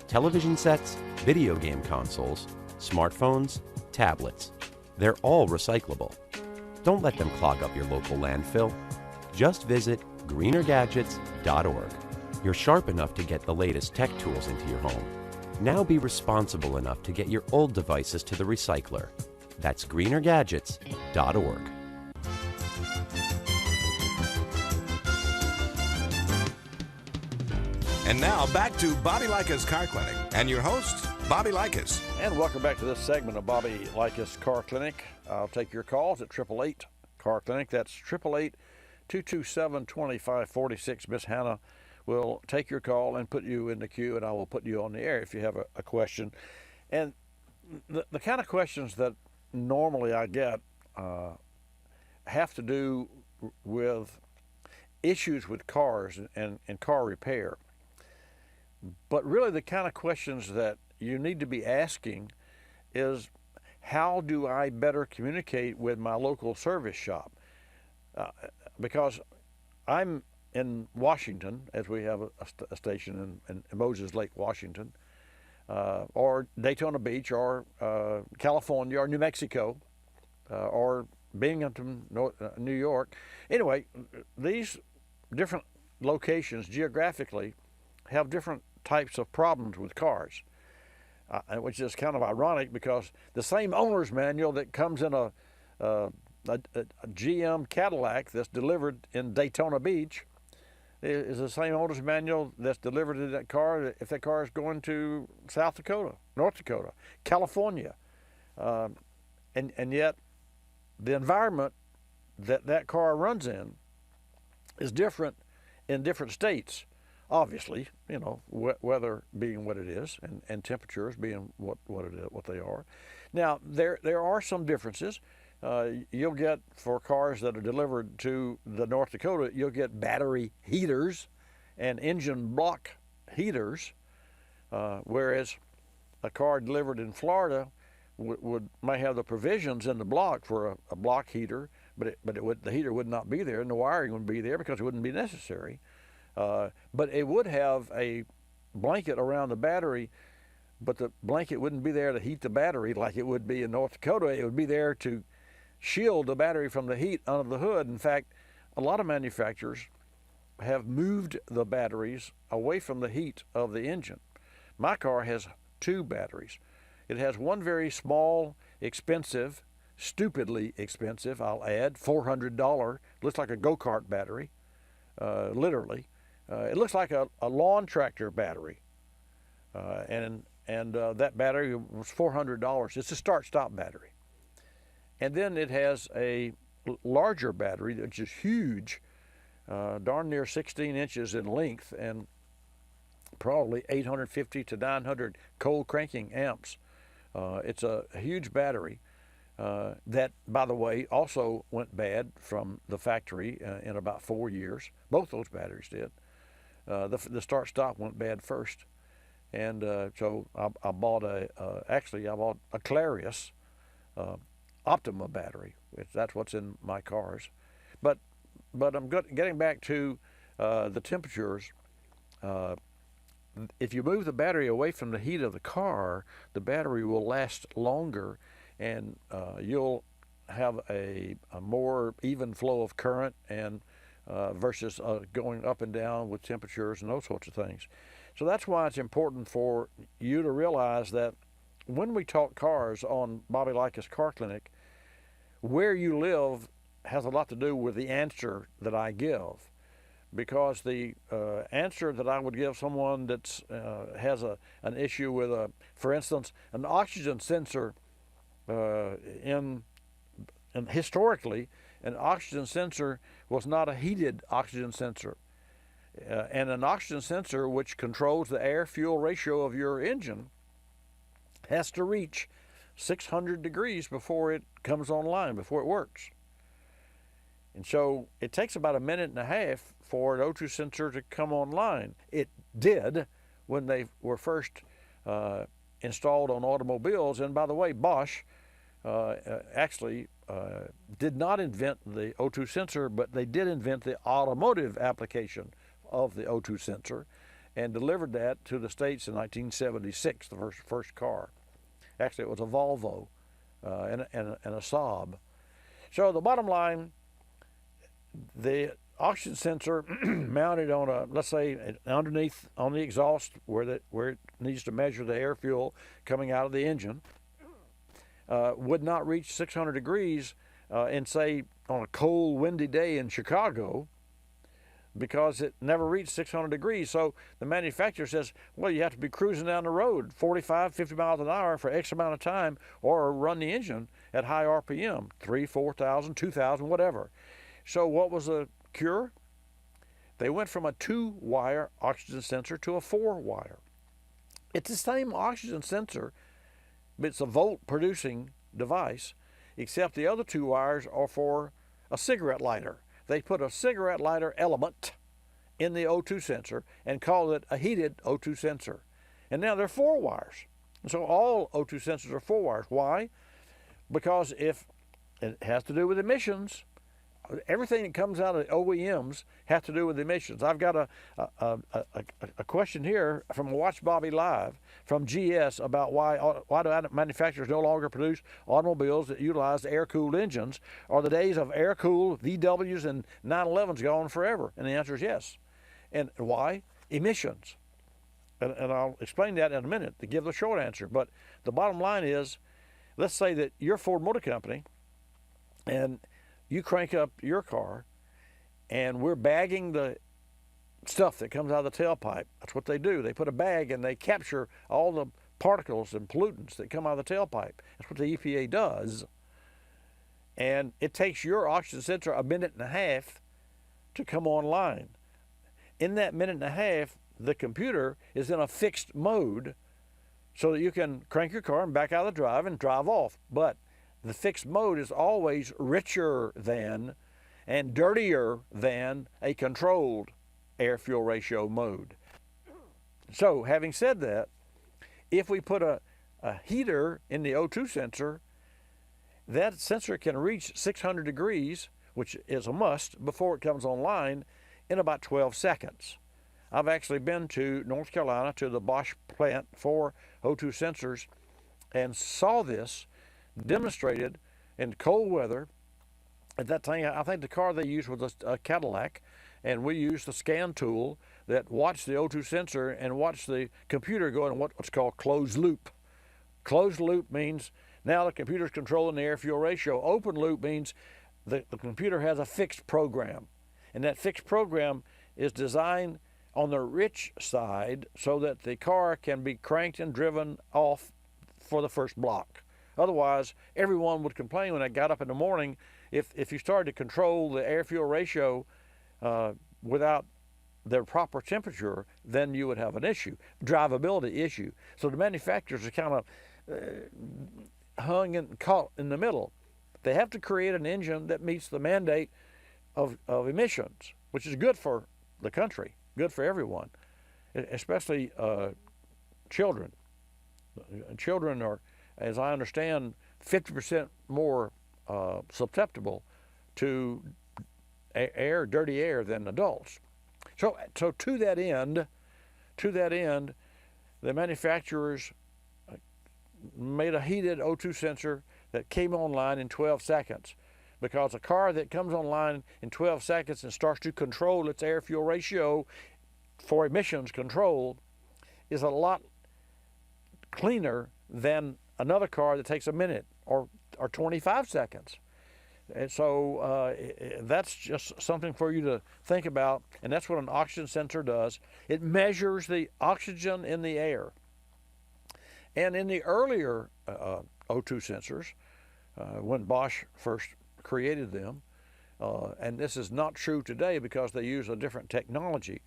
Television sets, video game consoles, smartphones, tablets, they're all recyclable. Don't let them clog up your local landfill. Just visit greenergadgets.org. You're sharp enough to get the latest tech tools into your home. Now be responsible enough to get your old devices to the recycler. That's greenergadgets.org. And now back to Bobby Likis Car Clinic and your host, Bobby Likis. And welcome back to this segment of Bobby Likis Car Clinic. I'll take your calls at 888 Car Clinic. That's 888-227-2546. Miss Hannah will take your call and put you in the queue, and I will put you on the air if you have a question. And the kind of questions that normally I get have to do with issues with cars and car repair. But really the kind of questions that you need to be asking is, how do I better communicate with my local service shop? Because I'm in Washington, as we have a station in Moses Lake, Washington, or Daytona Beach, or California, or New Mexico, or Binghamton, New York. Anyway, these different locations geographically have different types of problems with cars, which is kind of ironic because the same owner's manual that comes in a GM Cadillac that's delivered in Daytona Beach is the same owner's manual that's delivered to that car if that car is going to South Dakota, North Dakota, California. And yet the environment that car runs in is different in different states. Obviously, you know, weather being what it is, and temperatures being what they are. Now, there are some differences. You'll get, for cars that are delivered to the North Dakota, you'll get battery heaters and engine block heaters, whereas a car delivered in Florida might have the provisions in the block for a block heater, but the heater would not be there, and the wiring wouldn't be there because it wouldn't be necessary. But it would have a blanket around the battery, but the blanket wouldn't be there to heat the battery like it would be in North Dakota. It would be there to shield the battery from the heat under the hood. In fact, a lot of manufacturers have moved the batteries away from the heat of the engine. My car has two batteries. It has one very small, expensive, stupidly expensive, I'll add, $400, looks like a go-kart battery, literally. It looks like a lawn tractor battery, and that battery was $400. It's a start-stop battery. And then it has a larger battery that's just huge, darn near 16 inches in length, and probably 850 to 900 cold cranking amps. It's a huge battery that, by the way, also went bad from the factory in about 4 years. Both those batteries did. The start-stop went bad first, and so I bought a Clarius Optima battery. That's what's in my cars. But I'm getting back to the temperatures. If you move the battery away from the heat of the car, the battery will last longer, and you'll have a more even flow of current and versus going up and down with temperatures and those sorts of things. So that's why it's important for you to realize that when we talk cars on Bobby Likis Car Clinic, where you live has a lot to do with the answer that I give. Because the answer that I would give someone that has an issue with, for instance, an oxygen sensor, and historically, an oxygen sensor was not a heated oxygen sensor. And an oxygen sensor, which controls the air-fuel ratio of your engine, has to reach 600 degrees before it comes online, before it works. And so it takes about a minute and a half for an O2 sensor to come online. It did when they were first installed on automobiles. And by the way, Bosch actually did not invent the O2 sensor, but they did invent the automotive application of the O2 sensor and delivered that to the States in 1976, the first car. Actually, it was a Volvo and a Saab. So the bottom line, the oxygen sensor mounted on a, let's say, underneath on the exhaust where it needs to measure the air fuel coming out of the engine, would not reach 600 degrees and say on a cold, windy day in Chicago, because it never reached 600 degrees. So the manufacturer says, well, you have to be cruising down the road 45, 50 miles an hour for X amount of time, or run the engine at high RPM, 3,000, 4,000, 2,000, whatever. So what was the cure? They went from a 2-wire oxygen sensor to a 4-wire. It's the same oxygen sensor, but it's a volt-producing device, except the other 2 wires are for a cigarette lighter. They put a cigarette lighter element in the O2 sensor and called it a heated O2 sensor. And now they're 4 wires. So all O2 sensors are 4 wires. Why? because if it has to do with emissions, everything that comes out of OEMs has to do with emissions. I've got a question here from Watch Bobby Live from GS about why do manufacturers no longer produce automobiles that utilize air-cooled engines? Are the days of air-cooled VWs and 911s gone forever? And the answer is yes. And why? Emissions. And I'll explain that in a minute to give the short answer. But the bottom line is, let's say that you're Ford Motor Company and you crank up your car and we're bagging the stuff that comes out of the tailpipe. That's what they do. They put a bag and they capture all the particles and pollutants that come out of the tailpipe. That's what the EPA does. And it takes your oxygen sensor a minute and a half to come online. In that minute and a half, the computer is in a fixed mode so that you can crank your car and back out of the drive and drive off. But the fixed mode is always richer than and dirtier than a controlled air-fuel ratio mode. So, having said that, if we put a heater in the O2 sensor, that sensor can reach 600 degrees, which is a must, before it comes online in about 12 seconds. I've actually been to North Carolina to the Bosch plant for O2 sensors and saw this demonstrated in cold weather. At that time, I think the car they used was a Cadillac, and we used the scan tool that watched the O2 sensor and watched the computer go in what's called closed loop. Closed loop means now the computer's controlling the air-fuel ratio. Open loop means the computer has a fixed program, and that fixed program is designed on the rich side so that the car can be cranked and driven off for the first block. Otherwise, everyone would complain when I got up in the morning if you started to control the air-fuel ratio without their proper temperature, then you would have an issue, drivability issue. So the manufacturers are kind of hung and caught in the middle. They have to create an engine that meets the mandate of emissions, which is good for the country, good for everyone, especially children. Children are, as I understand, 50% more susceptible to dirty air than adults. So to that end, the manufacturers made a heated O2 sensor that came online in 12 seconds. Because a car that comes online in 12 seconds and starts to control its air-fuel ratio for emissions control is a lot cleaner than another car that takes a minute or 25 seconds. And so that's just something for you to think about, and that's what an oxygen sensor does. It measures the oxygen in the air. And in the earlier O2 sensors, when Bosch first created them, and this is not true today because they use a different technology,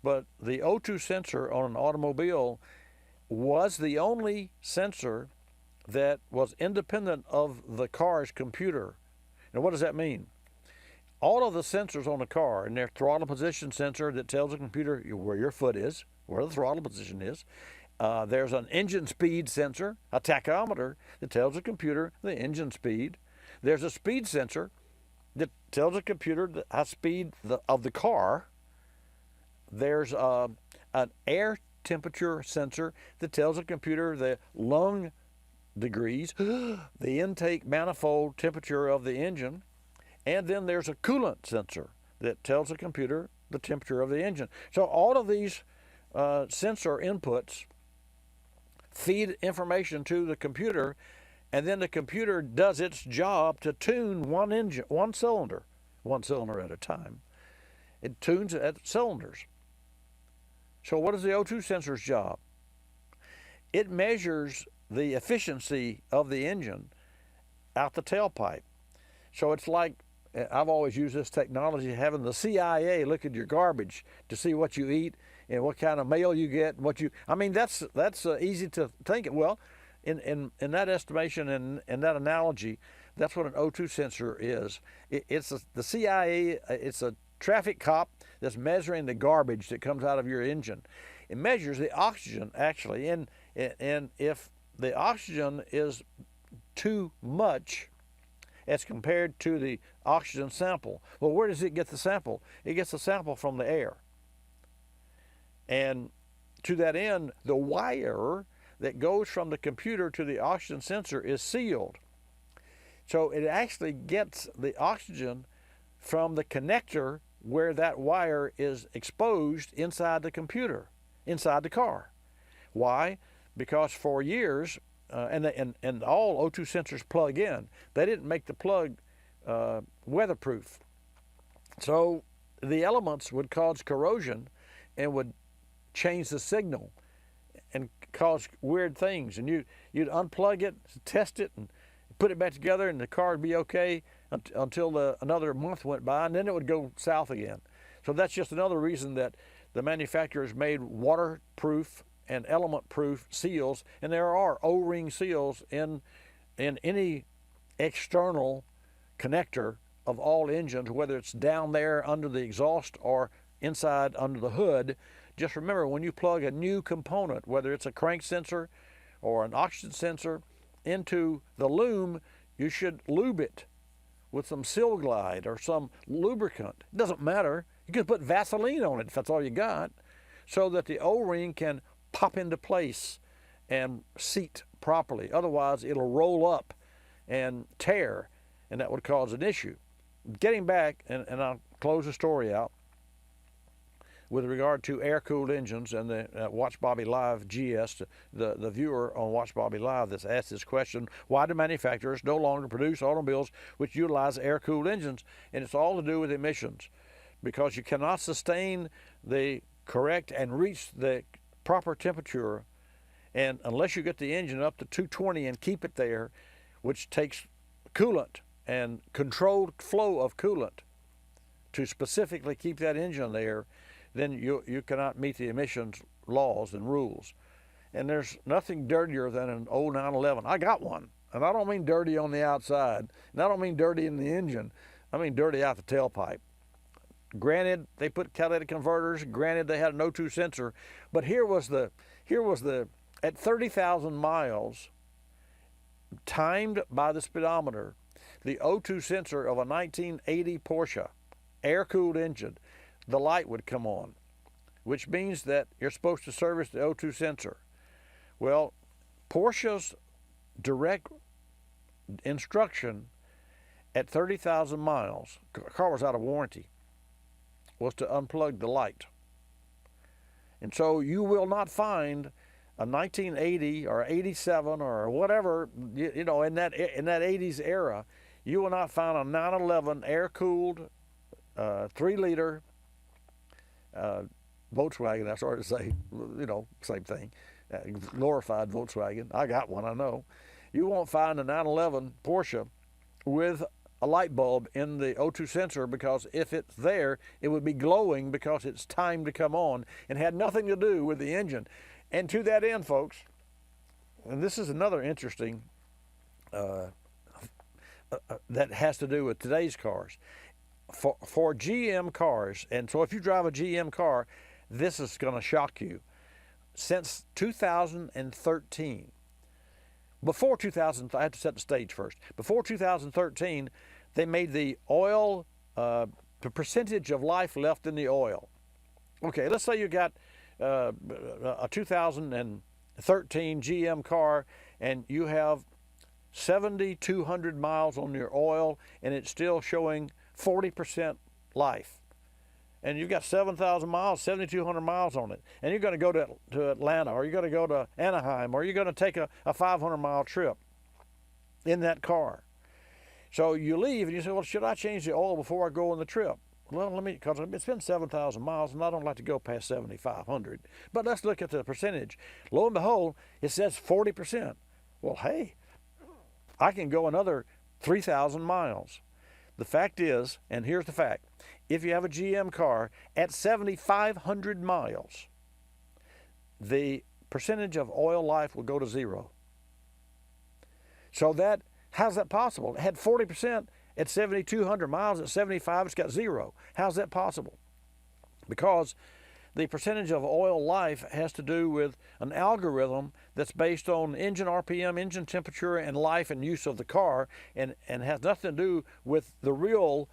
but the O2 sensor on an automobile was the only sensor that was independent of the car's computer. Now, what does that mean? All of the sensors on the car, and their throttle position sensor that tells the computer where your foot is, where the throttle position is. There's an engine speed sensor, a tachometer, that tells the computer the engine speed. There's a speed sensor that tells the computer the speed of the car. There's an air temperature sensor that tells the computer the lung degrees, the intake manifold temperature of the engine. And then there's a coolant sensor that tells the computer the temperature of the engine. So all of these sensor inputs feed information to the computer, and then the computer does its job to tune one cylinder at a time. It tunes at cylinders. So what is the O2 sensor's job? It measures the efficiency of the engine out the tailpipe. So it's like, I've always used this technology, having the CIA look at your garbage to see what you eat and what kind of mail you get, and that's easy to think. Well, in that estimation and that analogy, that's what an O2 sensor is. The CIA, it's a traffic cop that's measuring the garbage that comes out of your engine. It measures the oxygen, actually, and if the oxygen is too much as compared to the oxygen sample. Well, where does it get the sample? It gets the sample from the air. And to that end, the wire that goes from the computer to the oxygen sensor is sealed. So it actually gets the oxygen from the connector where that wire is exposed inside the computer, inside the car. Why? Because for years, and all O2 sensors plug in. They didn't make the plug weatherproof. So the elements would cause corrosion and would change the signal and cause weird things. And you'd unplug it, test it, and put it back together, and the car would be okay until another month went by, and then it would go south again. So that's just another reason that the manufacturers made waterproof and element-proof seals, and there are O-ring seals in any external connector of all engines, whether it's down there under the exhaust or inside under the hood. Just remember, when you plug a new component, whether it's a crank sensor or an oxygen sensor, into the loom, you should lube it with some Silglide or some lubricant. It doesn't matter. You can put Vaseline on it if that's all you got, so that the O-ring can pop into place and seat properly. Otherwise, it'll roll up and tear, and that would cause an issue. Getting back, and I'll close the story out, with regard to air-cooled engines and the Watch Bobby Live GS, the viewer on Watch Bobby Live that's asked this question, why do manufacturers no longer produce automobiles which utilize air-cooled engines? And it's all to do with emissions, because you cannot sustain the correct and reach the proper temperature, and unless you get the engine up to 220 and keep it there, which takes coolant and controlled flow of coolant to specifically keep that engine there, then you cannot meet the emissions laws and rules. And there's nothing dirtier than an old 911. I got one, and I don't mean dirty on the outside, and I don't mean dirty in the engine. I mean dirty out the tailpipe. Granted, they put catalytic converters. Granted, they had an O2 sensor, but here was the at 30,000 miles, timed by the speedometer, the O2 sensor of a 1980 Porsche air-cooled engine, the light would come on, which means that you're supposed to service the O2 sensor. Well, Porsche's direct instruction at 30,000 miles, the car was out of warranty, was to unplug the light. And so you will not find a 1980 or 87 or whatever, in that 80s era, you will not find a 911 air-cooled 3-liter Volkswagen. I started to say, same thing, glorified Volkswagen. I got one, I know. You won't find a 911 Porsche with a light bulb in the O2 sensor, because if it's there, it would be glowing because it's timed to come on and had nothing to do with the engine. And to that end, folks, and this is another interesting that has to do with today's cars. For GM cars, and so if you drive a GM car, this is going to shock you. Since 2013, before 2000, I have to set the stage first. Before 2013, they made the oil, the percentage of life left in the oil. Okay, let's say you got a 2013 GM car, and you have 7,200 miles on your oil, and it's still showing 40% life. And you've got 7,000 miles, 7,200 miles on it. And you're going to go to Atlanta, or you're going to go to Anaheim, or you're going to take a 500-mile trip in that car. So you leave and you say, well, should I change the oil before I go on the trip? Well, because it's been 7,000 miles and I don't like to go past 7,500. But let's look at the percentage. Lo and behold, it says 40%. Well, hey, I can go another 3,000 miles. The fact is, and here's the fact, if you have a GM car at 7,500 miles, the percentage of oil life will go to 0. So how's that possible? It had 40% at 7,200 miles. At 75, it's got 0. How's that possible? Because the percentage of oil life has to do with an algorithm that's based on engine RPM, engine temperature, and life and use of the car, and has nothing to do with the real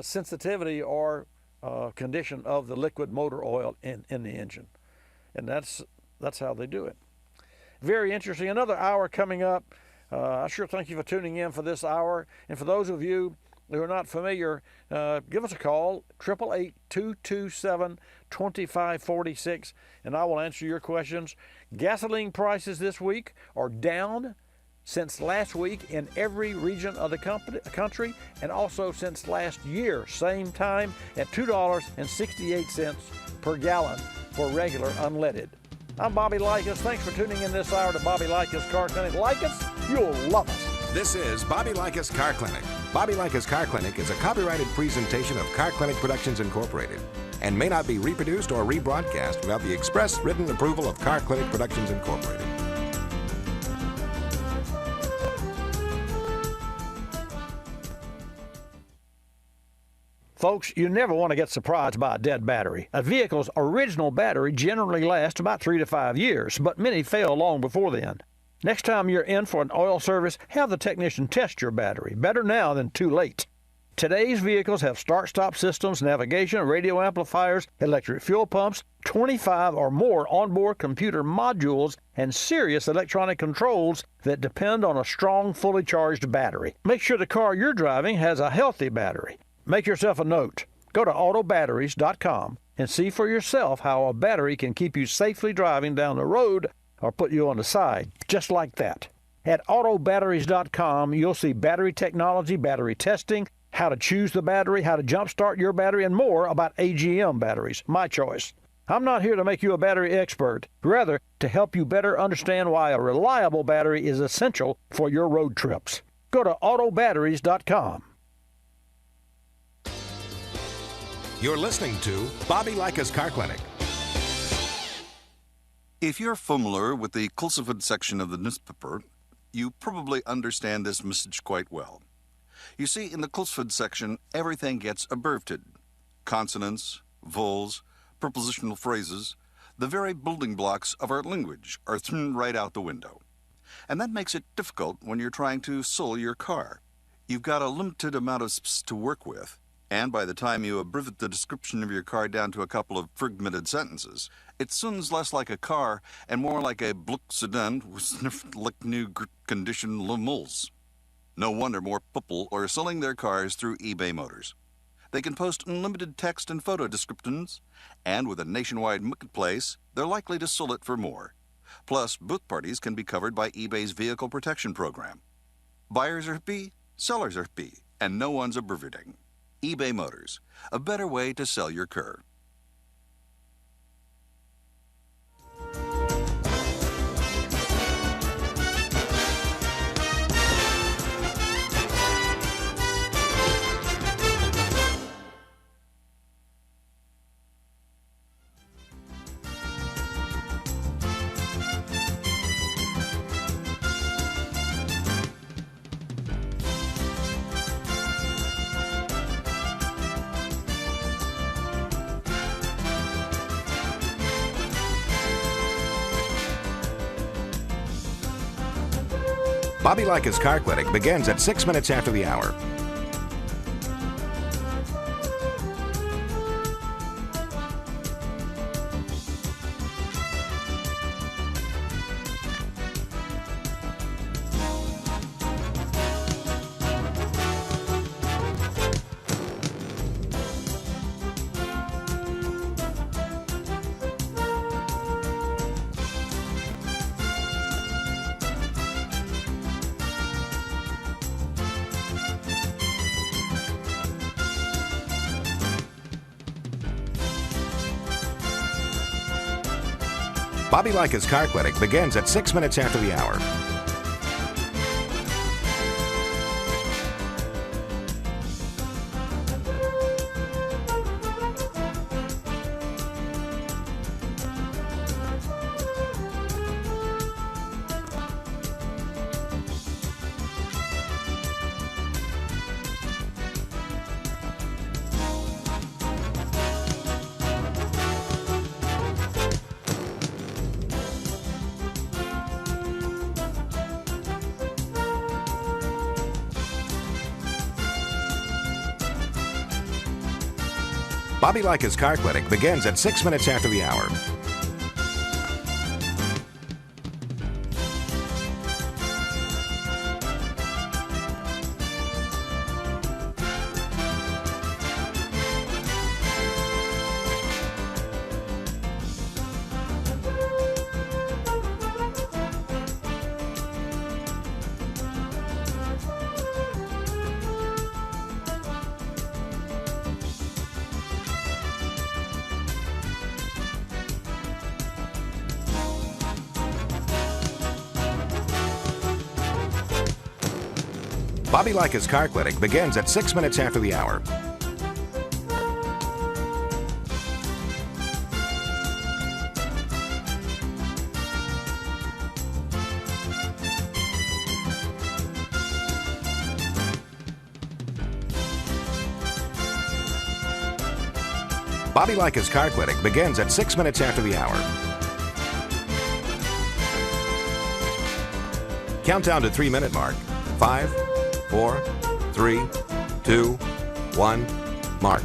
sensitivity or condition of the liquid motor oil in the engine. And that's how they do it. Very interesting. Another hour coming up. I sure thank you for tuning in for this hour. And for those of you who are not familiar, give us a call, 888-227-2546, and I will answer your questions. Gasoline prices this week are down since last week in every region of the country, and also since last year, same time, at $2.68 per gallon for regular unleaded. I'm Bobby Likis. Thanks for tuning in this hour to Bobby Likis Car Clinic. Like us, you'll love us. This is Bobby Likis Car Clinic. Bobby Likis Car Clinic is a copyrighted presentation of Car Clinic Productions Incorporated and may not be reproduced or rebroadcast without the express written approval of Car Clinic Productions Incorporated. Folks, you never want to get surprised by a dead battery. A vehicle's original battery generally lasts about 3 to 5 years, but many fail long before then. Next time you're in for an oil service, have the technician test your battery. Better now than too late. Today's vehicles have start-stop systems, navigation, radio amplifiers, electric fuel pumps, 25 or more onboard computer modules, and serious electronic controls that depend on a strong, fully charged battery. Make sure the car you're driving has a healthy battery. Make yourself a note. Go to autobatteries.com and see for yourself how a battery can keep you safely driving down the road or put you on the side, just like that. At autobatteries.com, you'll see battery technology, battery testing, how to choose the battery, how to jumpstart your battery, and more about AGM batteries, my choice. I'm not here to make you a battery expert, rather to help you better understand why a reliable battery is essential for your road trips. Go to autobatteries.com. You're listening to Bobby Likis Car Clinic. If you're familiar with the Kulseford section of the newspaper, you probably understand this message quite well. You see, in the Kulseford section, everything gets abbreviated. Consonants, vowels, prepositional phrases, the very building blocks of our language are thrown right out the window. And that makes it difficult when you're trying to sell your car. You've got a limited amount of space to work with, and by the time you abbreviate the description of your car down to a couple of fragmented sentences, it sounds less like a car and more like a Bluck sedan with sniffed like new condition lemulls. No wonder more people are selling their cars through eBay Motors. They can post unlimited text and photo descriptions, and with a nationwide marketplace, they're likely to sell it for more. Plus, both parties can be covered by eBay's Vehicle Protection Program. Buyers are happy, sellers are happy, and no one's abbreviating. eBay Motors, a better way to sell your car. Bobby Likis Car Clinic begins at 6 minutes after the hour. Bobby Likis Car Clinic begins at 6 minutes after the hour. Bobby Likis Car Clinic begins at 6 minutes after the hour. Bobby Likis Car Clinic begins at 6 minutes after the hour. Bobby Likis Car Clinic begins at 6 minutes after the hour. Countdown to 3-minute mark. 5, 4, 3, 2, 1, mark.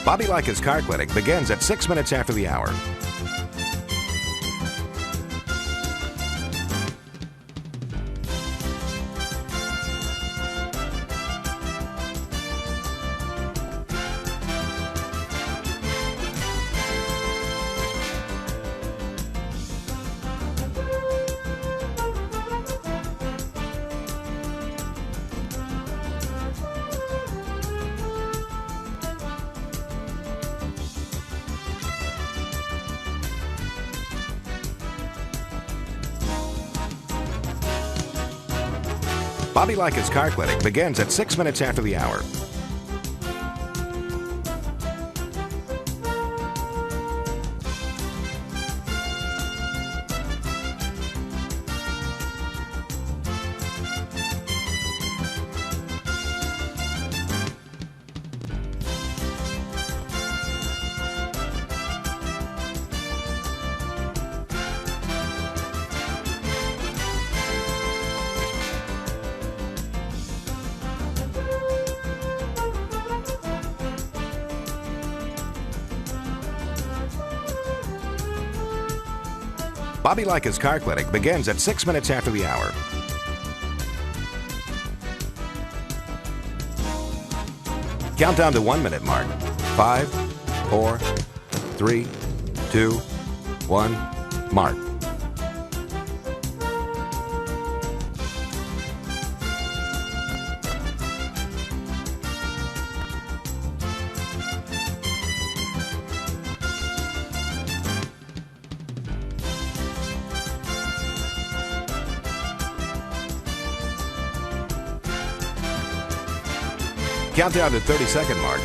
Bobby Likis Car Clinic begins at 6 minutes after the hour. Bobby Likis Car Clinic begins at 6 minutes after the hour. Bobby Likis Car Clinic begins at 6 minutes after the hour. Countdown to 1-minute mark. 5, 4, 3, 2, 1, mark. Countdown to 30-second mark.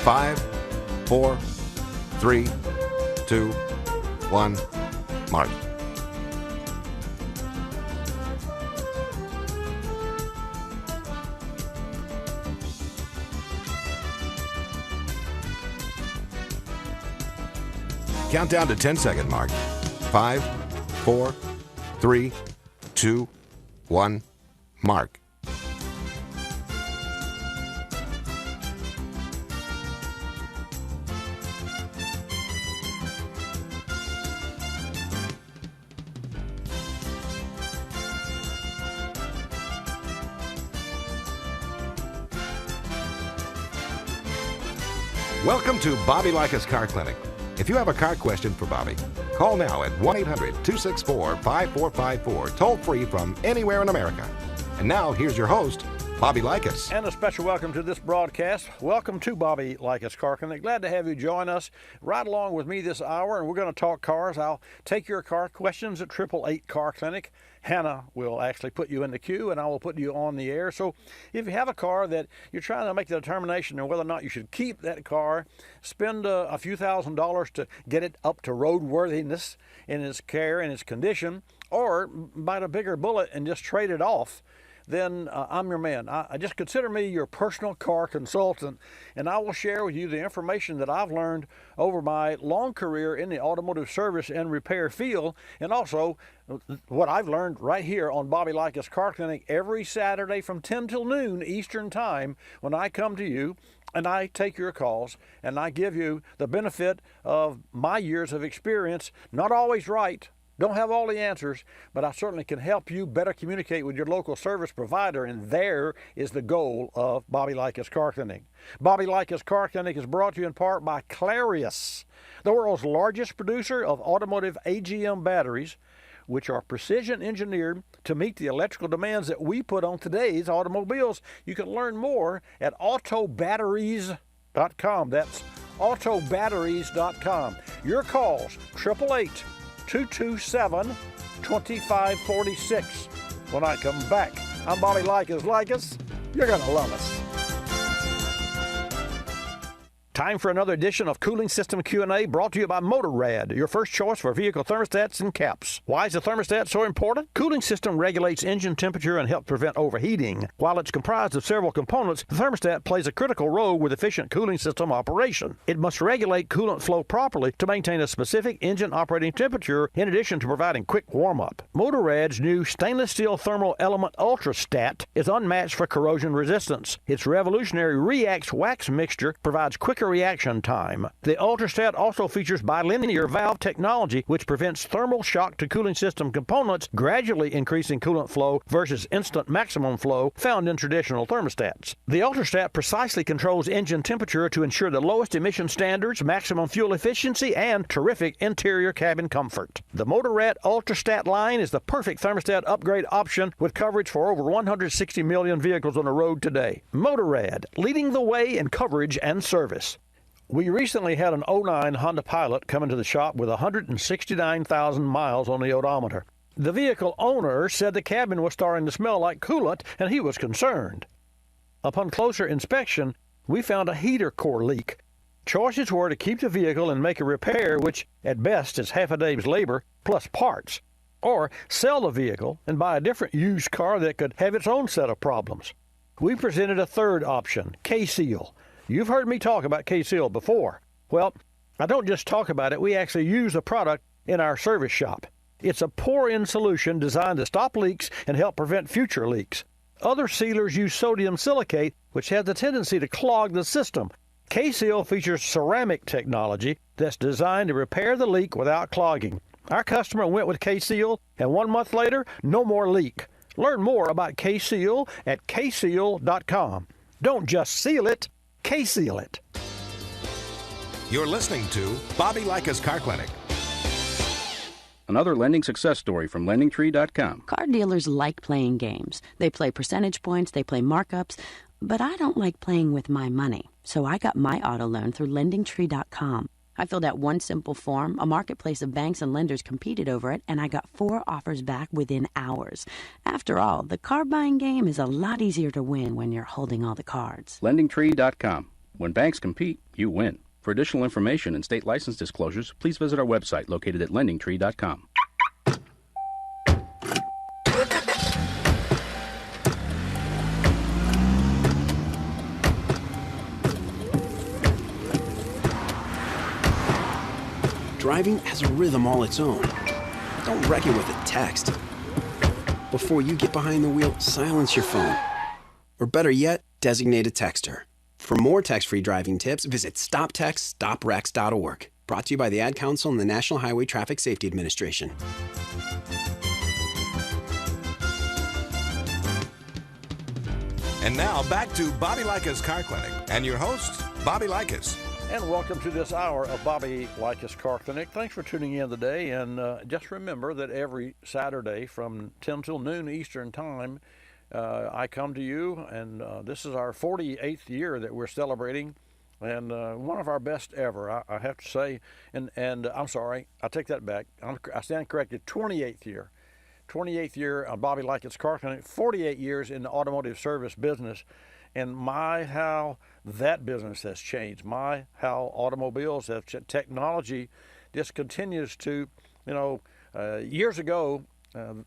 5, 4, 3, 2, 1, mark. Countdown to 10-second mark. 5, 4, 3, 2, 1, mark. Welcome to Bobby Likis Car Clinic. If you have a car question for Bobby, call now at 1-800-264-5454, toll free from anywhere in America. And now, here's your host, Bobby Likis. And a special welcome to this broadcast. Welcome to Bobby Likis Car Clinic. Glad to have you join us right along with me this hour, and we're going to talk cars. I'll take your car questions at 888 Car Clinic. Hannah will actually put you in the queue, and I will put you on the air. So if you have a car that you're trying to make the determination on whether or not you should keep that car, spend a few $1,000s to get it up to roadworthiness in its care and its condition, or bite a bigger bullet and just trade it off, then I'm your man. I just consider me your personal car consultant, and I will share with you the information that I've learned over my long career in the automotive service and repair field, and also what I've learned right here on Bobby Likis Car Clinic every Saturday from 10 till noon Eastern Time when I come to you and I take your calls and I give you the benefit of my years of experience, not always right. Don't have all the answers, but I certainly can help you better communicate with your local service provider, and there is the goal of Bobby Likis Car Clinic. Bobby Likis Car Clinic is brought to you in part by Clarius, the world's largest producer of automotive AGM batteries, which are precision engineered to meet the electrical demands that we put on today's automobiles. You can learn more at autobatteries.com. That's autobatteries.com. Your calls, 888-227-2546. When I come back, I'm Bobby Likis. You're going to love us. Time for another edition of Cooling System Q&A brought to you by Motorrad, your first choice for vehicle thermostats and caps. Why is the thermostat so important? Cooling system regulates engine temperature and helps prevent overheating. While it's comprised of several components, the thermostat plays a critical role with efficient cooling system operation. It must regulate coolant flow properly to maintain a specific engine operating temperature in addition to providing quick warm-up. Motorrad's new stainless steel thermal element UltraStat is unmatched for corrosion resistance. Its revolutionary Reax wax mixture provides quicker reaction time. The UltraStat also features bilinear valve technology, which prevents thermal shock to cooling system components, gradually increasing coolant flow versus instant maximum flow found in traditional thermostats. The UltraStat precisely controls engine temperature to ensure the lowest emission standards, maximum fuel efficiency, and terrific interior cabin comfort. The Motorrad UltraStat line is the perfect thermostat upgrade option with coverage for over 160 million vehicles on the road today. Motorrad, leading the way in coverage and service. We recently had an 09 Honda Pilot come into the shop with 169,000 miles on the odometer. The vehicle owner said the cabin was starting to smell like coolant, and he was concerned. Upon closer inspection, we found a heater core leak. Choices were to keep the vehicle and make a repair, which at best is half a day's labor plus parts, or sell the vehicle and buy a different used car that could have its own set of problems. We presented a third option, K-Seal. You've heard me talk about K-Seal before. Well, I don't just talk about it, we actually use the product in our service shop. It's a pour-in solution designed to stop leaks and help prevent future leaks. Other sealers use sodium silicate, which has the tendency to clog the system. K-Seal features ceramic technology that's designed to repair the leak without clogging. Our customer went with K-Seal, and 1 month later, no more leak. Learn more about K-Seal at kseal.com. Don't just seal it, K-Seal it. You're listening to Bobby Likis Car Clinic. Another lending success story from LendingTree.com. Car dealers like playing games. They play percentage points, they play markups, but I don't like playing with my money. So I got my auto loan through LendingTree.com. I filled out one simple form, a marketplace of banks and lenders competed over it, and I got 4 offers back within hours. After all, the car buying game is a lot easier to win when you're holding all the cards. LendingTree.com. When banks compete, you win. For additional information and state license disclosures, please visit our website located at LendingTree.com. Driving has a rhythm all its own. Don't wreck it with a text. Before you get behind the wheel, silence your phone. Or better yet, designate a texter. For more text-free driving tips, visit stoptextstoprex.org. Brought to you by the Ad Council and the National Highway Traffic Safety Administration. And now back to Bobby Likis Car Clinic and your host, Bobby Likis. And welcome to this hour of Bobby Likis Car Clinic. Thanks for tuning in today. And just remember that every Saturday from 10 till noon Eastern Time, I come to you, and this is our 48th year that we're celebrating, and one of our best ever, I have to say. And I'm sorry, I take that back. I stand corrected. 28th year. 28th year on Bobby Likis Car Clinic. 48 years in the automotive service business. And my, how that business has changed. My, how automobiles have changed. Technology just continues to, years ago,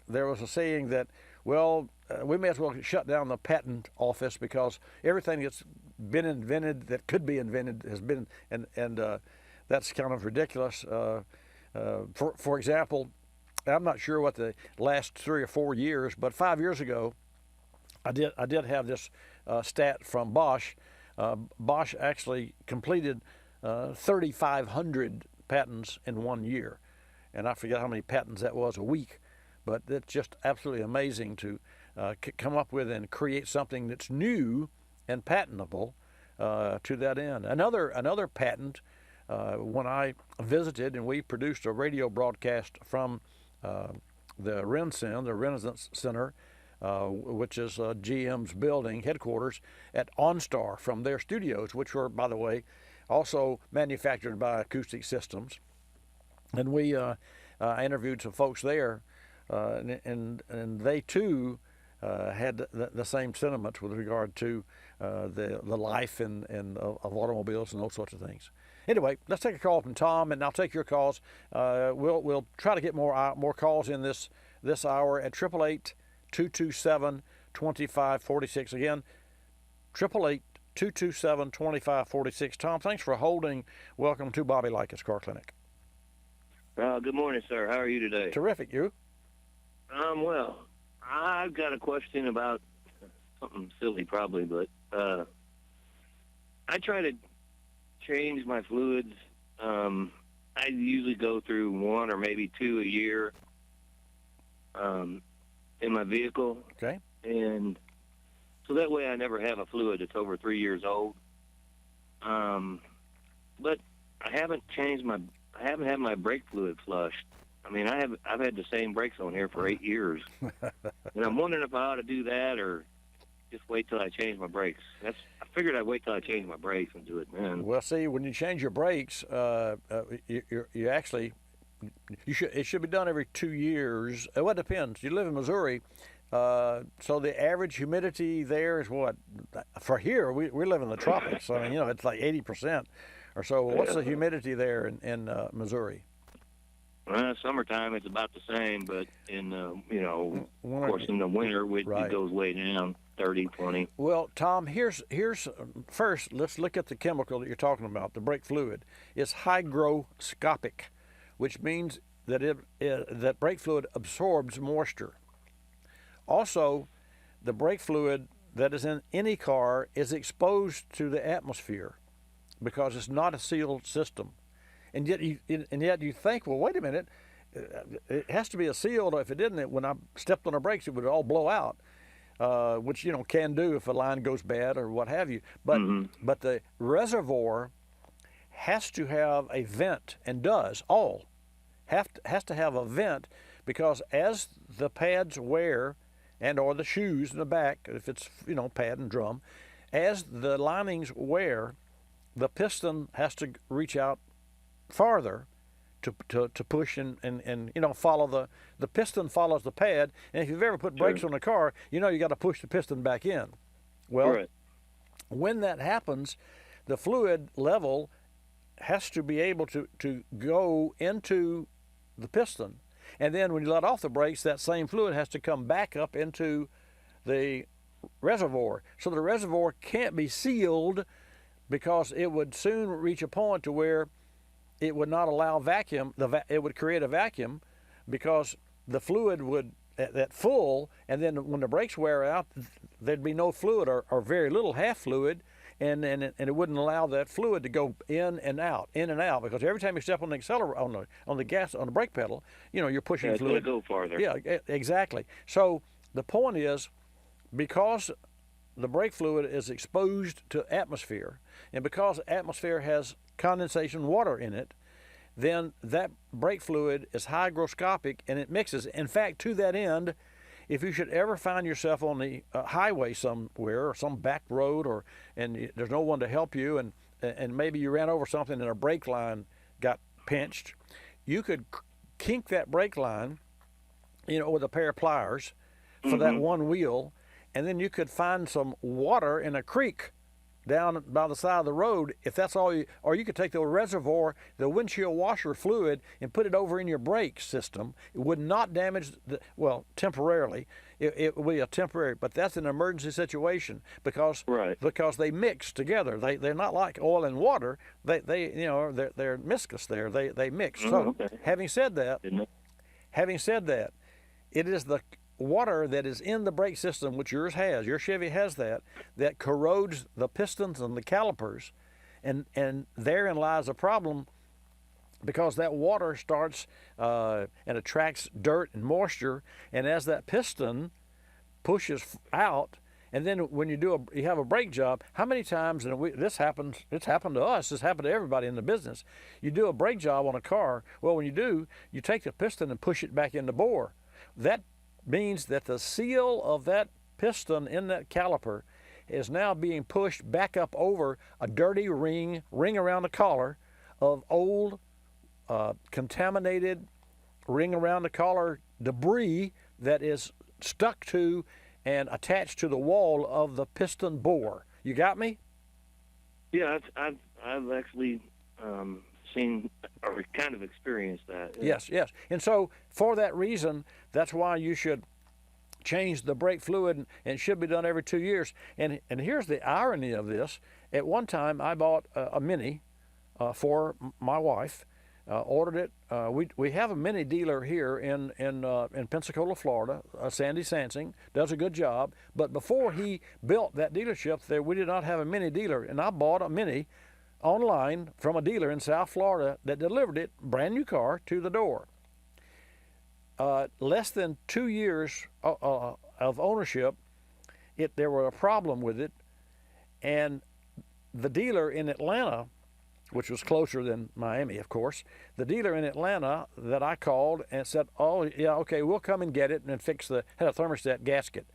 there was a saying that, well, we may as well shut down the patent office because everything that's been invented, that could be invented, has been, and that's kind of ridiculous. For example, I'm not sure what the last 3 or 4 years, but 5 years ago, I did have this stat from Bosch. Bosch actually completed 3,500 patents in 1 year, and I forget how many patents that was a week, but it's just absolutely amazing to come up with and create something that's new and patentable to that end. Another patent, when I visited and we produced a radio broadcast from the RenCen, the Renaissance Center, which is GM's building headquarters at OnStar from their studios, which were, by the way, also manufactured by Acoustic Systems. And we I interviewed some folks there, and they too had the same sentiments with regard to the life of automobiles and those sorts of things. Anyway, let's take a call from Tom, and I'll take your calls. We'll try to get more calls in this hour at 888-227-2546. Again, 888-227-2546. Tom, thanks for holding. Welcome to Bobby Likis Car Clinic. Good morning, sir. How are you today? Terrific. You? Well, I've got a question about something silly probably, but I try to change my fluids. I usually go through 1 or maybe 2 a year in my vehicle. Okay. And so that way I never have a fluid that's over 3 years old. But I haven't had my brake fluid flushed. I mean, I've had the same brakes on here for 8 years, and I'm wondering if I ought to do that or just wait till I change my brakes. I figured I'd wait till I change my brakes and do it then. Well, see, when you change your brakes, you actually it should be done every 2 years. Well, it depends. You live in Missouri, so the average humidity there is what? For here, we live in the tropics. I mean, it's like 80% or so. What's the humidity there in Missouri? Summertime it's about the same, but in of course in the winter it goes way down, 30, 20. Well, Tom, here's first let's look at the chemical that you're talking about. The brake fluid is hygroscopic, which means that that brake fluid absorbs moisture. Also, the brake fluid that is in any car is exposed to the atmosphere because it's not a sealed system. And yet you think, well, wait a minute, it has to be a sealed. If it didn't, when I stepped on the brakes, it would all blow out, which can do if a line goes bad or what have you. But but the reservoir has to have a vent, and has to have a vent, because as the pads wear and or the shoes in the back, if it's pad and drum, as the linings wear, the piston has to reach out farther to push and follow the piston follows the pad. And if you've ever put brakes on a car, you got to push the piston back in. Well, when that happens, the fluid level has to be able to go into the piston, and then when you let off the brakes, that same fluid has to come back up into the reservoir. So the reservoir can't be sealed, because it would soon reach a point to where it would not allow vacuum. It would create a vacuum, because the fluid would at full, and then when the brakes wear out, there'd be no fluid or very little half fluid, and it wouldn't allow that fluid to go in and out, because every time you step on the accelerator, on the gas, on the brake pedal, you're pushing fluid. It's going to go farther. Yeah, exactly. So the point is, because the brake fluid is exposed to atmosphere, and because atmosphere has condensation water in it, then that brake fluid is hygroscopic and it mixes. In fact, to that end, if you should ever find yourself on the highway somewhere or some back road, and there's no one to help you, and maybe you ran over something and a brake line got pinched, you could kink that brake line, with a pair of pliers for that one wheel, and then you could find some water in a creek down by the side of the road, if that's all you, or you could take the reservoir, the windshield washer fluid, and put it over in your brake system. It would not damage temporarily. It would be a temporary, but that's an emergency situation because they mix together. They're not like oil and water. They're viscous there. They mix. Having said that, it is the water that is in the brake system, which your Chevy has that corrodes the pistons and the calipers, and therein lies a problem, because that water starts and attracts dirt and moisture, and as that piston pushes out, and then when you have a brake job, how many times, and it's happened to us, this happened to everybody in the business, you do a brake job on a car, well, when you do, you take the piston and push it back in the bore. That means that the seal of that piston in that caliper is now being pushed back up over a dirty ring around the collar of old, contaminated ring around the collar debris that is stuck to and attached to the wall of the piston bore. You got me? Yeah, I've actually seen or kind of experienced that. Yeah. Yes. And so for that reason, that's why you should change the brake fluid, and it should be done every 2 years. And here's the irony of this. At one time, I bought a Mini for my wife, ordered it. We have a Mini dealer here in Pensacola, Florida. Sandy Sansing does a good job. But before he built that dealership there, we did not have a Mini dealer. And I bought a Mini online from a dealer in South Florida that delivered it, brand new car, to the door. Less than 2 years of ownership, there was a problem with it, and the dealer in Atlanta, which was closer than Miami, of course, the dealer in Atlanta that I called and said, "Oh yeah, okay, we'll come and get it and had a thermostat gasket."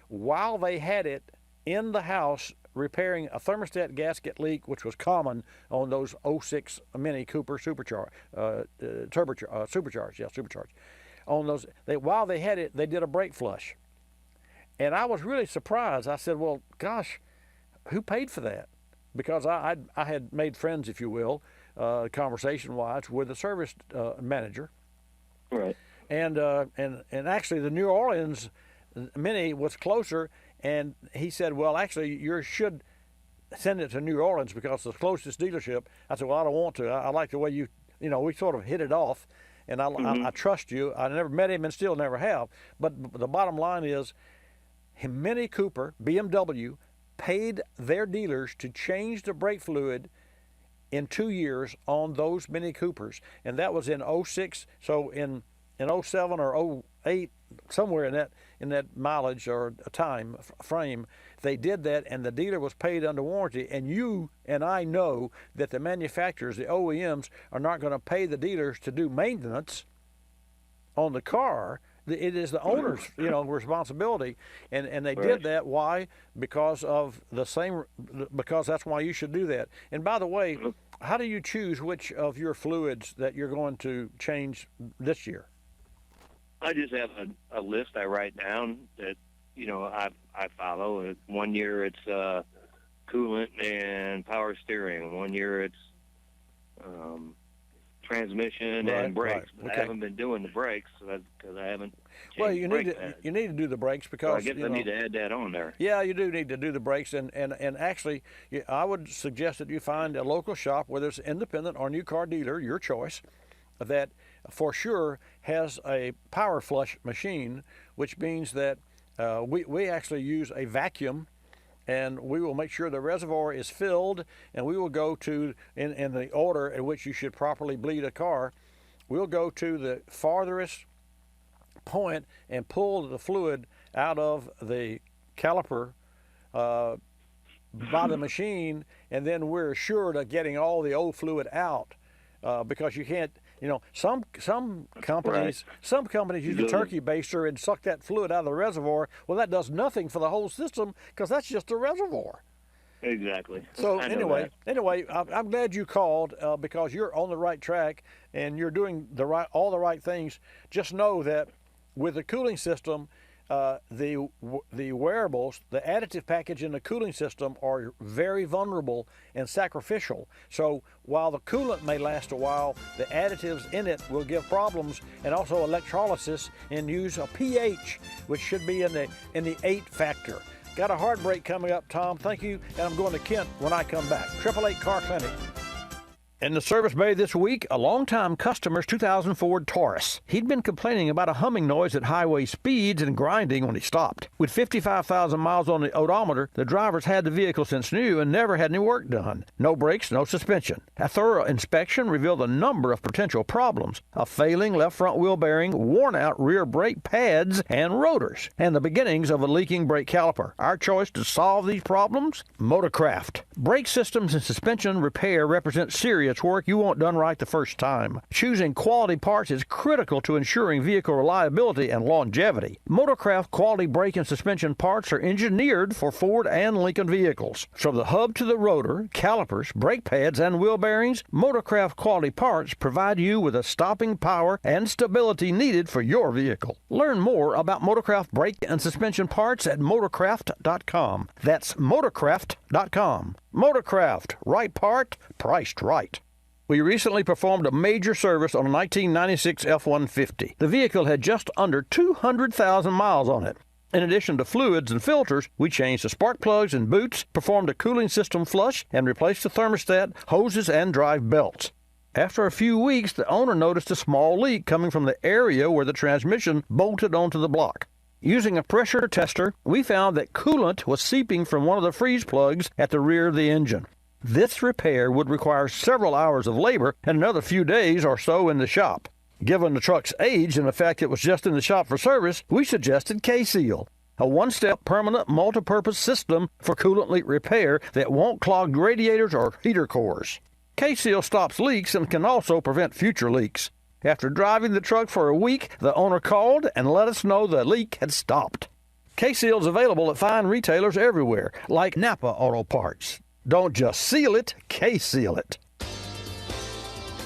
While they had it in the house repairing a thermostat gasket leak, which was common on those 06 Mini Cooper supercharged. On those, while they had it, they did a brake flush. And I was really surprised. I said, well, gosh, who paid for that? Because I had made friends, if you will, conversation-wise, with the service manager. Right. And actually, the New Orleans Mini was closer, and he said, well, actually, you should send it to New Orleans because it's the closest dealership. I said, well, I don't want to. I like the way we sort of hit it off. And I trust you. I never met him and still never have. But the bottom line is, Mini Cooper, BMW, paid their dealers to change the brake fluid in 2 years on those Mini Coopers. And that was in 06. So in 07 or 08, somewhere in that mileage or time frame, they did that, and the dealer was paid under warranty. And you and I know that the manufacturers, the OEMs, are not going to pay the dealers to do maintenance on the car. It is the owner's, responsibility, and they did that. Why? Because that's why you should do that. And by the way, how do you choose which of your fluids that you're going to change this year? I just have a list I write down that I follow. 1 year it's coolant and power steering. 1 year it's transmission and brakes. Right. But I haven't been doing the brakes because I haven't. Well, you need to do the brakes because so I guess I need to add that on there. Yeah, you do need to do the brakes, and actually, I would suggest that you find a local shop, whether it's independent or new car dealer, your choice, that for sure has a power flush machine, which means that we actually use a vacuum, and we will make sure the reservoir is filled, and we will go to, in the order in which you should properly bleed a car, we'll go to the farthest point and pull the fluid out of the caliper by the machine, and then we're assured of getting all the old fluid out because you can't, You know, some companies use a turkey baster and suck that fluid out of the reservoir. Well, that does nothing for the whole system because that's just a reservoir. Exactly. So anyway, I'm glad you called because you're on the right track and you're doing all the right things. Just know that with the cooling system, the wearables, the additive package in the cooling system are very vulnerable and sacrificial. So while the coolant may last a while, the additives in it will give problems, and also electrolysis, and use a pH, which should be in the 8 factor. Got a hard break coming up, Tom. Thank you, and I'm going to Kent when I come back. 888 Car Clinic. In the service bay this week, a longtime customer's 2000 Ford Taurus. He'd been complaining about a humming noise at highway speeds and grinding when he stopped. With 55,000 miles on the odometer, the driver's had the vehicle since new and never had any work done. No brakes, no suspension. A thorough inspection revealed a number of potential problems. A failing left front wheel bearing, worn-out rear brake pads and rotors, and the beginnings of a leaking brake caliper. Our choice to solve these problems? Motorcraft. Brake systems and suspension repair represent serious work you want done right the first time. Choosing quality parts is critical to ensuring vehicle reliability and longevity. Motorcraft quality brake and suspension parts are engineered for Ford and Lincoln vehicles. From the hub to the rotor, calipers, brake pads, and wheel bearings, Motorcraft quality parts provide you with the stopping power and stability needed for your vehicle. Learn more about Motorcraft brake and suspension parts at motorcraft.com. That's motorcraft.com. Motorcraft, right part, priced right. We recently performed a major service on a 1996 F-150. The vehicle had just under 200,000 miles on it. In addition to fluids and filters, we changed the spark plugs and boots, performed a cooling system flush, and replaced the thermostat, hoses, and drive belts. After a few weeks, the owner noticed a small leak coming from the area where the transmission bolted onto the block. Using a pressure tester, we found that coolant was seeping from one of the freeze plugs at the rear of the engine. This repair would require several hours of labor and another few days or so in the shop. Given the truck's age and the fact it was just in the shop for service, we suggested K-Seal, a one-step permanent multi-purpose system for coolant leak repair that won't clog radiators or heater cores. K-Seal stops leaks and can also prevent future leaks. After driving the truck for a week, the owner called and let us know the leak had stopped. K-Seal is available at fine retailers everywhere, like Napa Auto Parts. Don't just seal it, K-Seal it.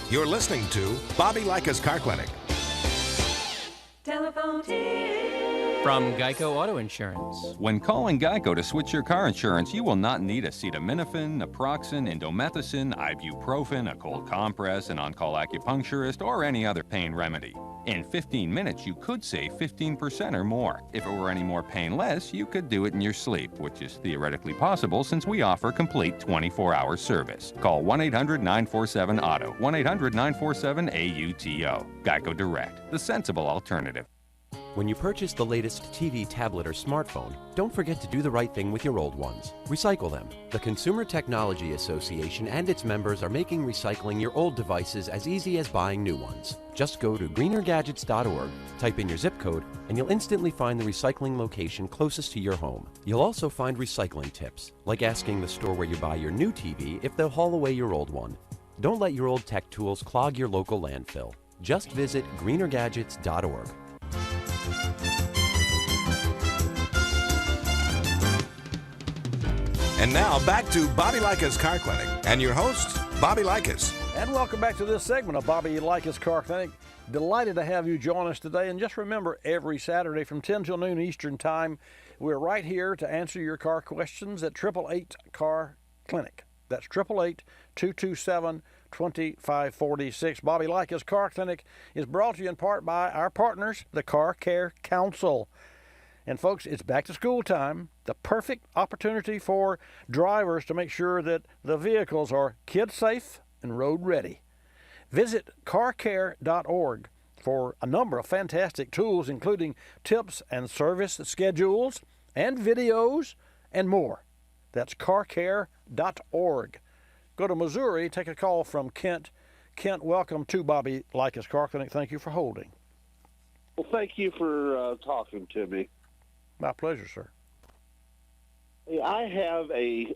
You're listening to Bobby Likis Car Clinic. Telephone tip. From Geico Auto Insurance. When calling Geico to switch your car insurance, you will not need acetaminophen, naproxen, indomethacin, ibuprofen, a cold compress, an on-call acupuncturist, or any other pain remedy. In 15 minutes, you could save 15% or more. If it were any more painless, you could do it in your sleep, which is theoretically possible since we offer complete 24-hour service. Call 1-800-947-AUTO, 1-800-947-AUTO. Geico Direct, the sensible alternative. When you purchase the latest TV, tablet, or smartphone, don't forget to do the right thing with your old ones. Recycle them. The Consumer Technology Association and its members are making recycling your old devices as easy as buying new ones. Just go to greenergadgets.org, type in your zip code, and you'll instantly find the recycling location closest to your home. You'll also find recycling tips, like asking the store where you buy your new TV if they'll haul away your old one. Don't let your old tech tools clog your local landfill. Just visit greenergadgets.org. And now back to Bobby Likis Car Clinic and your host, Bobby Likis. And welcome back to this segment of Bobby Likis Car Clinic. Delighted to have you join us today. And just remember, every Saturday from 10 till noon Eastern Time, we're right here to answer your car questions at 888 Car Clinic. That's 888-227-2546. Bobby Likis Car Clinic is brought to you in part by our partners, the Car Care Council. And folks, it's back to school time, the perfect opportunity for drivers to make sure that the vehicles are kid safe and road ready. Visit carcare.org for a number of fantastic tools, including tips and service schedules and videos and more. That's carcare.org. Go to Missouri, take a call from Kent. Kent, welcome to Bobby Likis Car Clinic. Thank you for holding. Well, thank you for talking to me. My pleasure, sir. Hey, I have a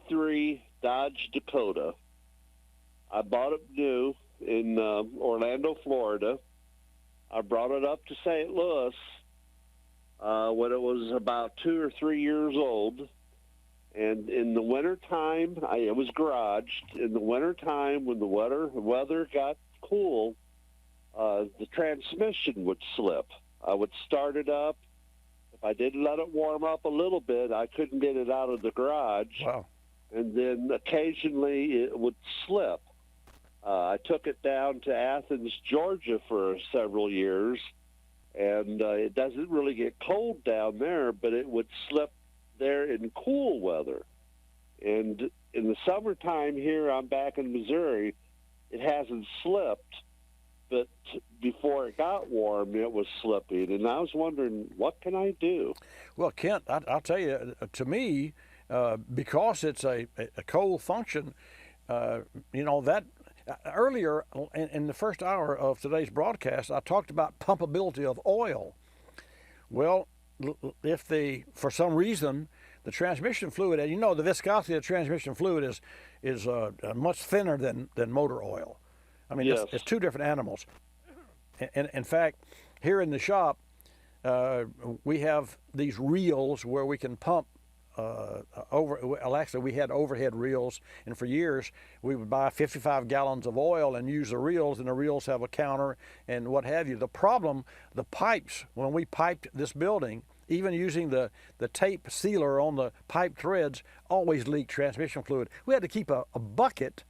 03 Dodge Dakota. I bought it new. in Orlando, Florida. I brought it up to St. Louis when it was about 2 or 3 years old. And in the wintertime, it was garaged. In the wintertime, when the weather got cool, the transmission would slip. I would start it up. If I didn't let it warm up a little bit, I couldn't get it out of the garage. Wow. And then occasionally it would slip. I took it down to Athens, Georgia for several years, and it doesn't really get cold down there, but it would slip there in cool weather. And in the summertime here, I'm back in Missouri, it hasn't slipped, but before it got warm, it was slipping. And I was wondering, what can I do? Well, Kent, I'll tell you, to me, because it's a cold function, that earlier in the first hour of today's broadcast, I talked about pumpability of oil. Well, if for some reason the transmission fluid, and the viscosity of the transmission fluid is much thinner than motor oil. I mean, yes. It's two different animals. And in fact, here in the shop, we have these reels where we can pump actually, we had overhead reels, and for years we would buy 55 gallons of oil and use the reels, and the reels have a counter and what have you. The problem, the pipes, when we piped this building, even using the tape sealer on the pipe threads, always leaked transmission fluid. We had to keep a bucket,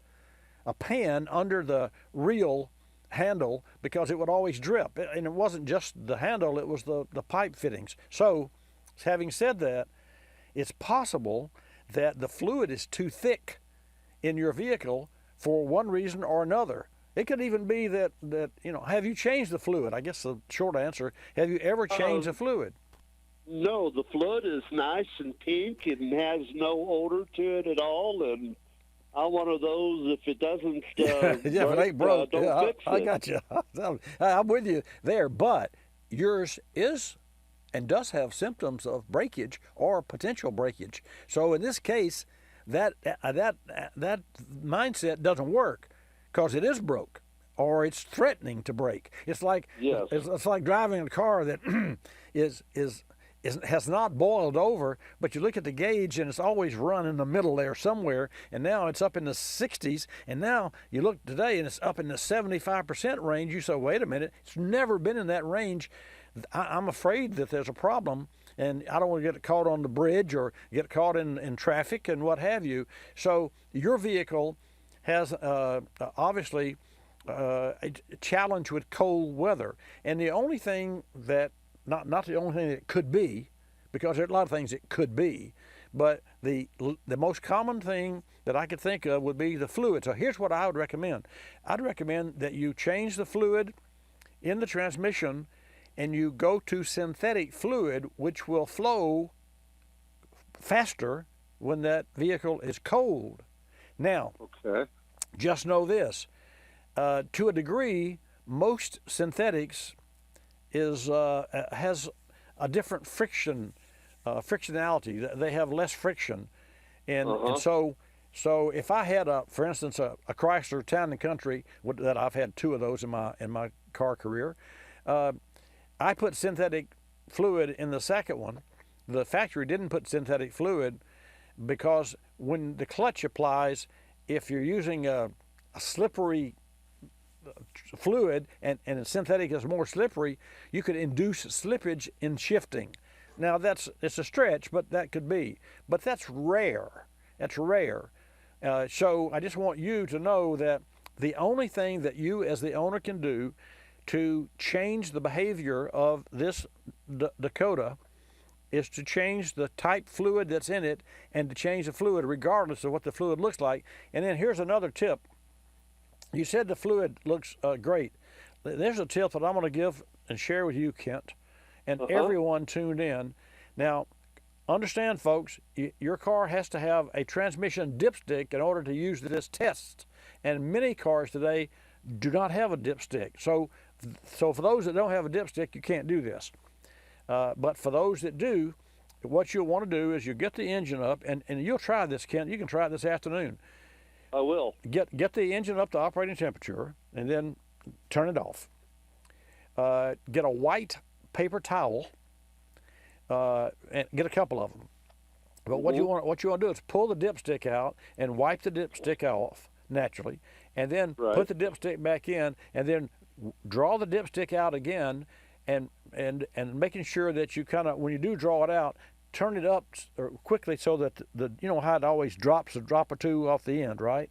a pan under the reel handle because it would always drip. And it wasn't just the handle, it was the pipe fittings. So, having said that, it's possible that the fluid is too thick in your vehicle for one reason or another. It could even be that have you changed the fluid? I guess the short answer, have you ever changed the fluid? No, the fluid is nice and pink and has no odor to it at all. And I'm one of those, if it doesn't if it ain't broke, don't fix it. I got you. I'm with you there, but yours is and does have symptoms of breakage or potential breakage. So in this case, that mindset doesn't work because it is broke or it's threatening to break. It's like it's like driving a car that has not boiled over, but you look at the gauge and it's always run in the middle there somewhere, and now it's up in the 60s, and now you look today and it's up in the 75% range. You say, wait a minute, it's never been in that range. I'm afraid that there's a problem, and I don't want to get caught on the bridge or get caught in traffic and what have you. So your vehicle has obviously a challenge with cold weather, and the only thing that not the only thing it could be, because there are a lot of things it could be, but the most common thing that I could think of would be the fluid. So here's what I would recommend. I'd recommend that you change the fluid in the transmission and you go to synthetic fluid, which will flow faster when that vehicle is cold. Now, just know this. To a degree, most synthetics has a different frictionality. They have less friction, and so if I had for instance, a Chrysler Town and Country that I've had two of those in my car career, I put synthetic fluid in the second one. The factory didn't put synthetic fluid because when the clutch applies, if you're using a slippery fluid and synthetic is more slippery, you could induce slippage in shifting. Now it's a stretch, but that could be. But that's rare. That's rare. So I just want you to know that the only thing that you as the owner can do to change the behavior of this Dakota is to change the type fluid that's in it and to change the fluid regardless of what the fluid looks like. And then here's another tip. You said the fluid looks great. There's a tip that I'm going to give and share with you, Kent, and everyone tuned in. Now, understand, folks, your car has to have a transmission dipstick in order to use this test. And many cars today do not have a dipstick. So for those that don't have a dipstick, you can't do this. But for those that do, what you'll want to do is you get the engine up, and you'll try this, Kent. You can try it this afternoon. I will. Get the engine up to operating temperature, and then turn it off. Get a white paper towel, and get a couple of them. But what you want to do is pull the dipstick out and wipe the dipstick off naturally, and then put the dipstick back in, and then draw the dipstick out again, and making sure that you kind of, when you do draw it out, turn it up quickly so that you know how it always drops a drop or two off the end, right?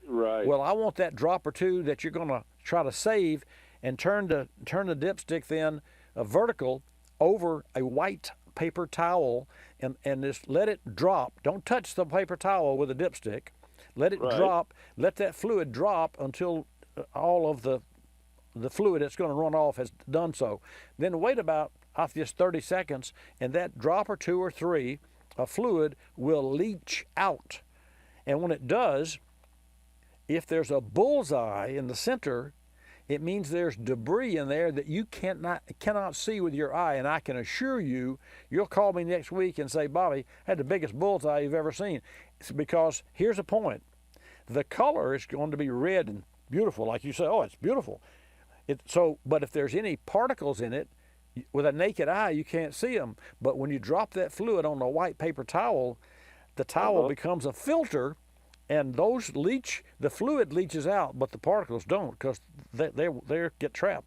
Right. Well, I want that drop or two that you're going to try to save, and turn the dipstick then vertical over a white paper towel, and just let it drop. Don't touch the paper towel with a dipstick. Let it drop. Let that fluid drop until all of the fluid that's going to run off has done so. Then wait about just 30 seconds, and that drop or two or three of fluid will leach out. And when it does, if there's a bullseye in the center, it means there's debris in there that you cannot see with your eye. And I can assure you, you'll call me next week and say, Bobby, I had the biggest bullseye you've ever seen. It's because here's the point. The color is going to be red and beautiful, like you say, oh, it's beautiful. But if there's any particles in it, with a naked eye, you can't see them. But when you drop that fluid on a white paper towel, the towel becomes a filter, and the fluid leaches out, but the particles don't, because they get trapped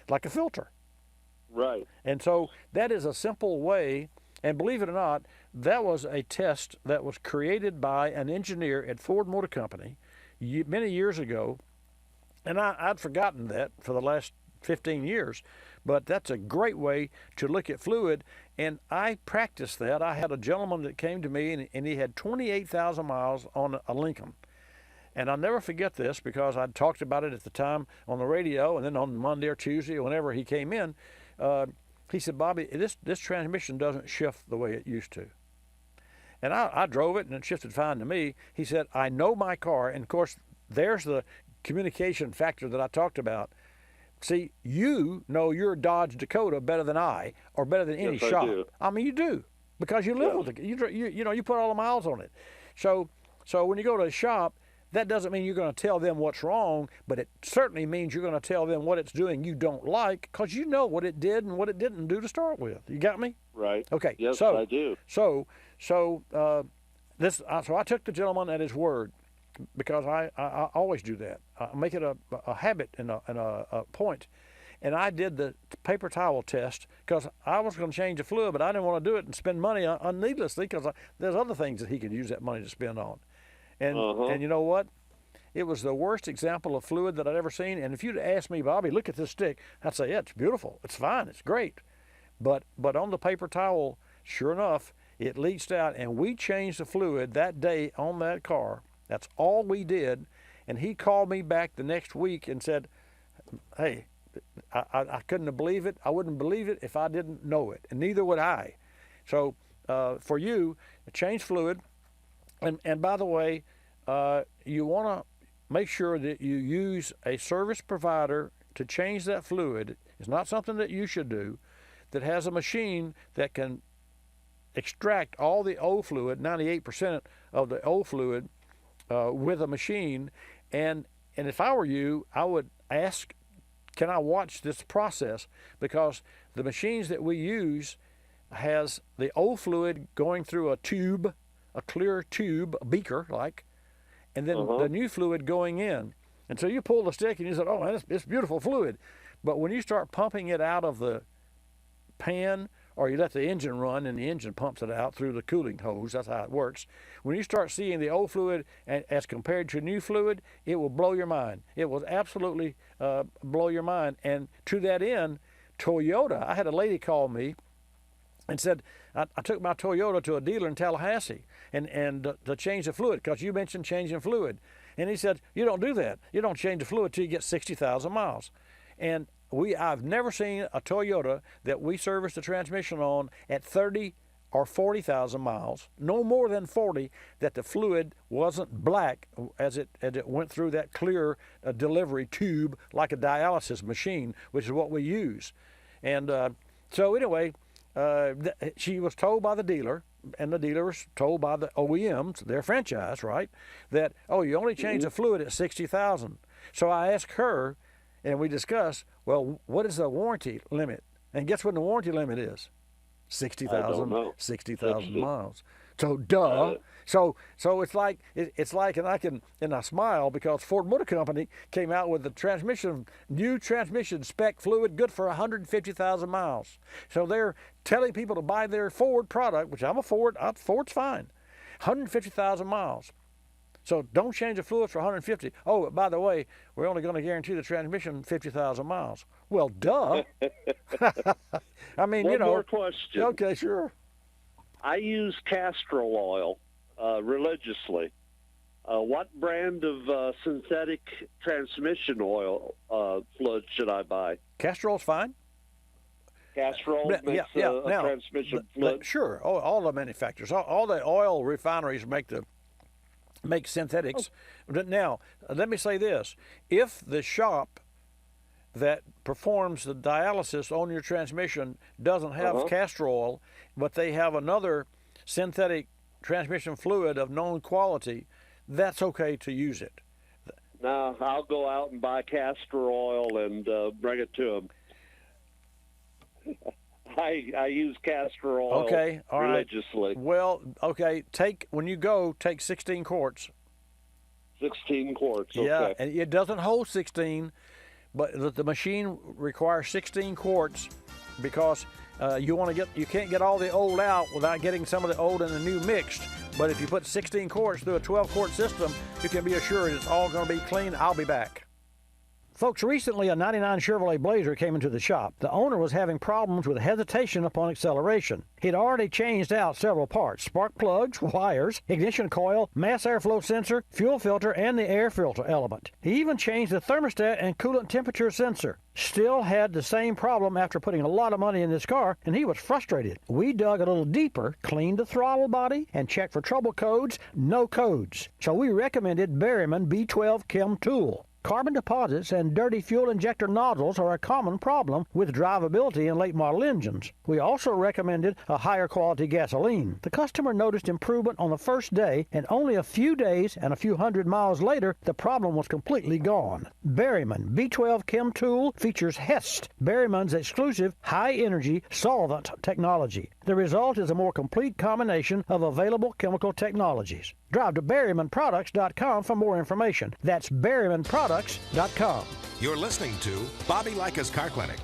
like a filter. Right. And so that is a simple way, and believe it or not, that was a test that was created by an engineer at Ford Motor Company many years ago, and I'd forgotten that for the last 15 years, but that's a great way to look at fluid, and I practiced that. I had a gentleman that came to me, and he had 28,000 miles on a Lincoln. And I'll never forget this, because I'd talked about it at the time on the radio, and then on Monday or Tuesday, or whenever he came in, he said, Bobby, this transmission doesn't shift the way it used to. And I drove it, and it shifted fine to me. He said, I know my car, and of course, there's the communication factor that I talked about. See, you know your Dodge Dakota better than I, or better than any shop. I mean, you do, because you live with it. You put all the miles on it. So when you go to a shop, that doesn't mean you're going to tell them what's wrong, but it certainly means you're going to tell them what it's doing you don't like, because you know what it did and what it didn't do to start with. You got me? Right. Okay. Yes, I do. So I took the gentleman at his word, because I always do that. I make it a habit and a point. And I did the paper towel test, because I was going to change the fluid, but I didn't want to do it and spend money needlessly, because there's other things that he could use that money to spend on. And you know what? It was the worst example of fluid that I'd ever seen. And if you'd asked me, Bobby, look at this stick, I'd say, yeah, it's beautiful. It's fine. It's great. But on the paper towel, sure enough, it leached out, and we changed the fluid that day on that car. That's all we did. And he called me back the next week and said, hey, I couldn't believe it. I wouldn't believe it if I didn't know it, and neither would I. So for you, change fluid. And by the way, you want to make sure that you use a service provider to change that fluid. It's not something that you should do, that has a machine that can extract all the old fluid, 98% of the old fluid, with a machine. And if I were you, I would ask, can I watch this process? Because the machines that we use has the old fluid going through a tube, a clear tube, a beaker like, and then the new fluid going in. And so you pull the stick and you say, oh, it's beautiful fluid. But when you start pumping it out of the pan, or you let the engine run and the engine pumps it out through the cooling hose, that's how it works. When you start seeing the old fluid as compared to new fluid, it will blow your mind. It will absolutely blow your mind. And to that end, Toyota, I had a lady call me and said, I took my Toyota to a dealer in Tallahassee and to change the fluid, because you mentioned changing fluid. And he said, you don't do that. You don't change the fluid till you get 60,000 miles. And I've never seen a Toyota that we service the transmission on at 30 or 40,000 miles, no more than 40, that the fluid wasn't black as it went through that clear delivery tube like a dialysis machine, which is what we use. And so anyway, she was told by the dealer, and the dealer was told by the OEMs, their franchise, right, that, oh, you only change the fluid at 60,000. So I asked her, and we discussed, well, what is the warranty limit? And guess what the warranty limit is? 60,000 miles. So duh. So it's like, and I smile because Ford Motor Company came out with the new transmission spec fluid good for 150,000 miles. So they're telling people to buy their Ford product, which I'm a Ford. Ford's fine. 150,000 miles. So don't change the fluid for 150. Oh, by the way, we're only going to guarantee the transmission 50,000 miles. Well, duh. I mean, One more question. Okay, sure. I use castor oil religiously. What brand of synthetic transmission oil fluid should I buy? Castor oil's fine. Castor oil makes a transmission fluid? Sure. All the manufacturers, all the oil refineries make synthetics. Now, let me say this. If the shop that performs the dialysis on your transmission doesn't have castor oil, but they have another synthetic transmission fluid of known quality, that's okay to use it. No, I'll go out and buy castor oil and bring it to them. I use castor oil religiously. Right. Well, okay, when you go, take 16 quarts. 16 quarts, okay. Yeah, and it doesn't hold 16, but the machine requires 16 quarts because you can't get all the old out without getting some of the old and the new mixed. But if you put 16 quarts through a 12-quart system, you can be assured it's all going to be clean. I'll be back. Folks, recently a 99 Chevrolet Blazer came into the shop. The owner was having problems with hesitation upon acceleration. He'd already changed out several parts: spark plugs, wires, ignition coil, mass airflow sensor, fuel filter, and the air filter element. He even changed the thermostat and coolant temperature sensor. Still had the same problem after putting a lot of money in this car, and he was frustrated. We dug a little deeper, cleaned the throttle body, and checked for trouble codes. No codes. So we recommended Berryman B12 Chem Tool. Carbon deposits and dirty fuel injector nozzles are a common problem with drivability in late model engines. We also recommended a higher quality gasoline. The customer noticed improvement on the first day, and only a few days and a few hundred miles later, the problem was completely gone. Berryman B12 Chem Tool features HEST, Berryman's exclusive high-energy solvent technology. The result is a more complete combination of available chemical technologies. Drive to BerrymanProducts.com for more information. That's BerrymanProducts.com. You're listening to Bobby Likis Car Clinic.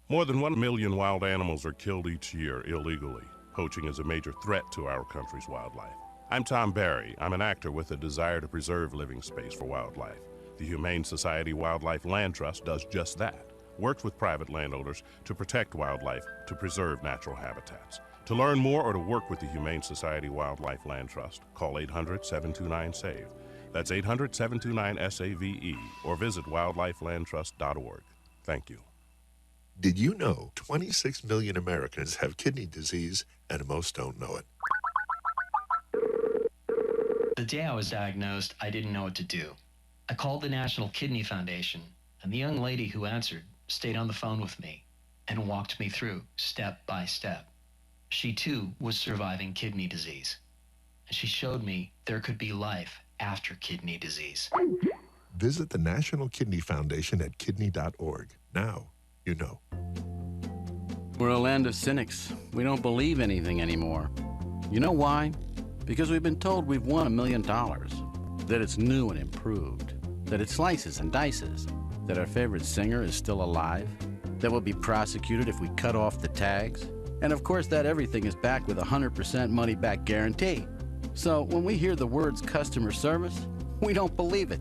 More than 1 million wild animals are killed each year illegally. Poaching is a major threat to our country's wildlife. I'm Tom Barry. I'm an actor with a desire to preserve living space for wildlife. The Humane Society Wildlife Land Trust does just that. Works with private landowners to protect wildlife, to preserve natural habitats. To learn more or to work with the Humane Society Wildlife Land Trust, call 800-729-SAVE. That's 800-729-SAVE, or visit wildlifelandtrust.org. Thank you. Did you know 26 million Americans have kidney disease and most don't know it? The day I was diagnosed, I didn't know what to do. I called the National Kidney Foundation, and the young lady who answered stayed on the phone with me and walked me through step by step. She too was surviving kidney disease, and she showed me there could be life after kidney disease. Visit the National Kidney Foundation at kidney.org. Now you know. We're a land of cynics. We don't believe anything anymore. You know why? Because we've been told we've won $1 million, that it's new and improved, that it slices and dices, that our favorite singer is still alive, that we'll be prosecuted if we cut off the tags, and of course that everything is backed with a 100% money-back guarantee. So when we hear the words customer service, we don't believe it.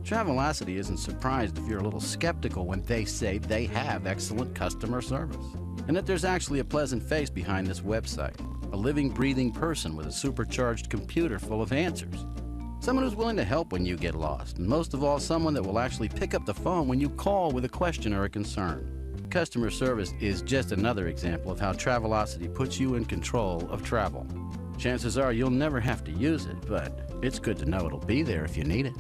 Travelocity isn't surprised if you're a little skeptical when they say they have excellent customer service, and that there's actually a pleasant face behind this website, a living, breathing person with a supercharged computer full of answers. Someone who's willing to help when you get lost, and most of all, someone that will actually pick up the phone when you call with a question or a concern. Customer service is just another example of how Travelocity puts you in control of travel. Chances are you'll never have to use it, but it's good to know it'll be there if you need it.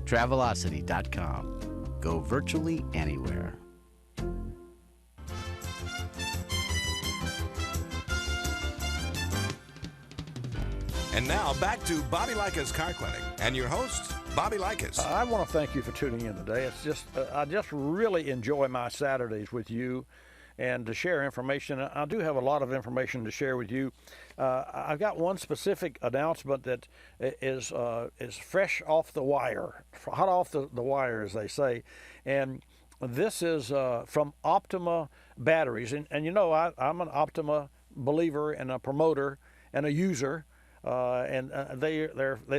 Travelocity.com. Go virtually anywhere. And now back to Bobby Likis Car Clinic and your hosts, Bobby Likis. I want to thank you for tuning in today. It's just I just really enjoy my Saturdays with you and to share information. I do have a lot of information to share with you. I've got one specific announcement that is fresh off the wire, hot off the wire, as they say. And this is from Optima Batteries. And you know, I'm an Optima believer and a promoter and a user. They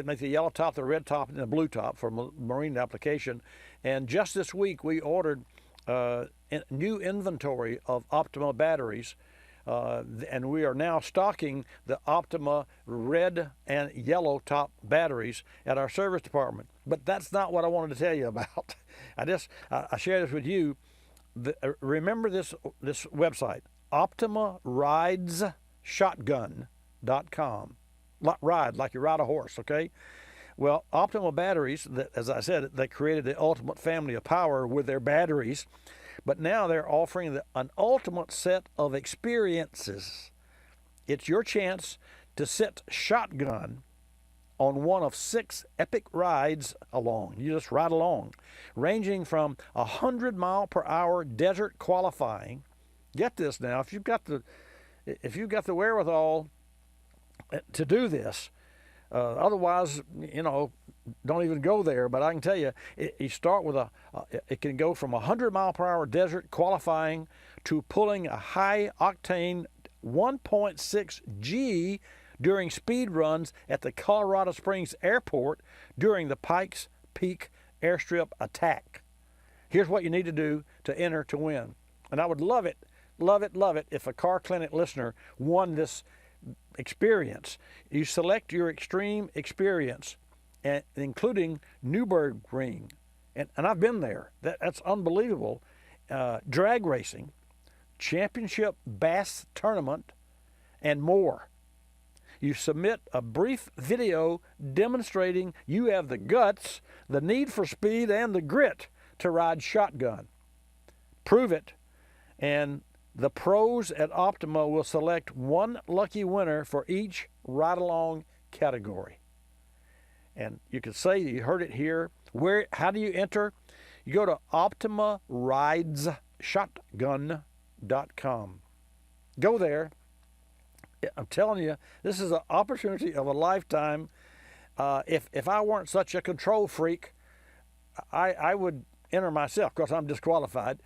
make the yellow top, the red top, and the blue top for marine application. And just this week we ordered new inventory of Optima batteries, and we are now stocking the Optima red and yellow top batteries at our service department. But that's not what I wanted to tell you about. I share this with you. Remember this website, OptimaRidesShotgun.com. Ride like you ride a horse, okay? Well, Optima batteries, as I said, they created the ultimate family of power with their batteries, but now they're offering an ultimate set of experiences. It's your chance to sit shotgun on one of 6 epic rides along. You just ride along, ranging from 100-mile-per-hour desert qualifying. Get this now, if you've got the wherewithal to do this. Otherwise, you know, don't even go there. But I can tell you, you start with it can go from 100-mile-per-hour desert qualifying to pulling a high-octane 1.6 G during speed runs at the Colorado Springs Airport during the Pikes Peak Airstrip attack. Here's what you need to do to enter to win. And I would love it if a Car Clinic listener won this experience. You select your extreme experience, including Nürburgring, and I've been there. That's unbelievable. Drag racing, championship bass tournament, and more. You submit a brief video demonstrating you have the guts, the need for speed, and the grit to ride shotgun. Prove it, and the pros at Optima will select one lucky winner for each ride-along category. And you could say you heard it here. How do you enter? You go to OptimaRidesShotgun.com. Go there. I'm telling you, this is an opportunity of a lifetime. If I weren't such a control freak, I would enter myself, because I'm disqualified.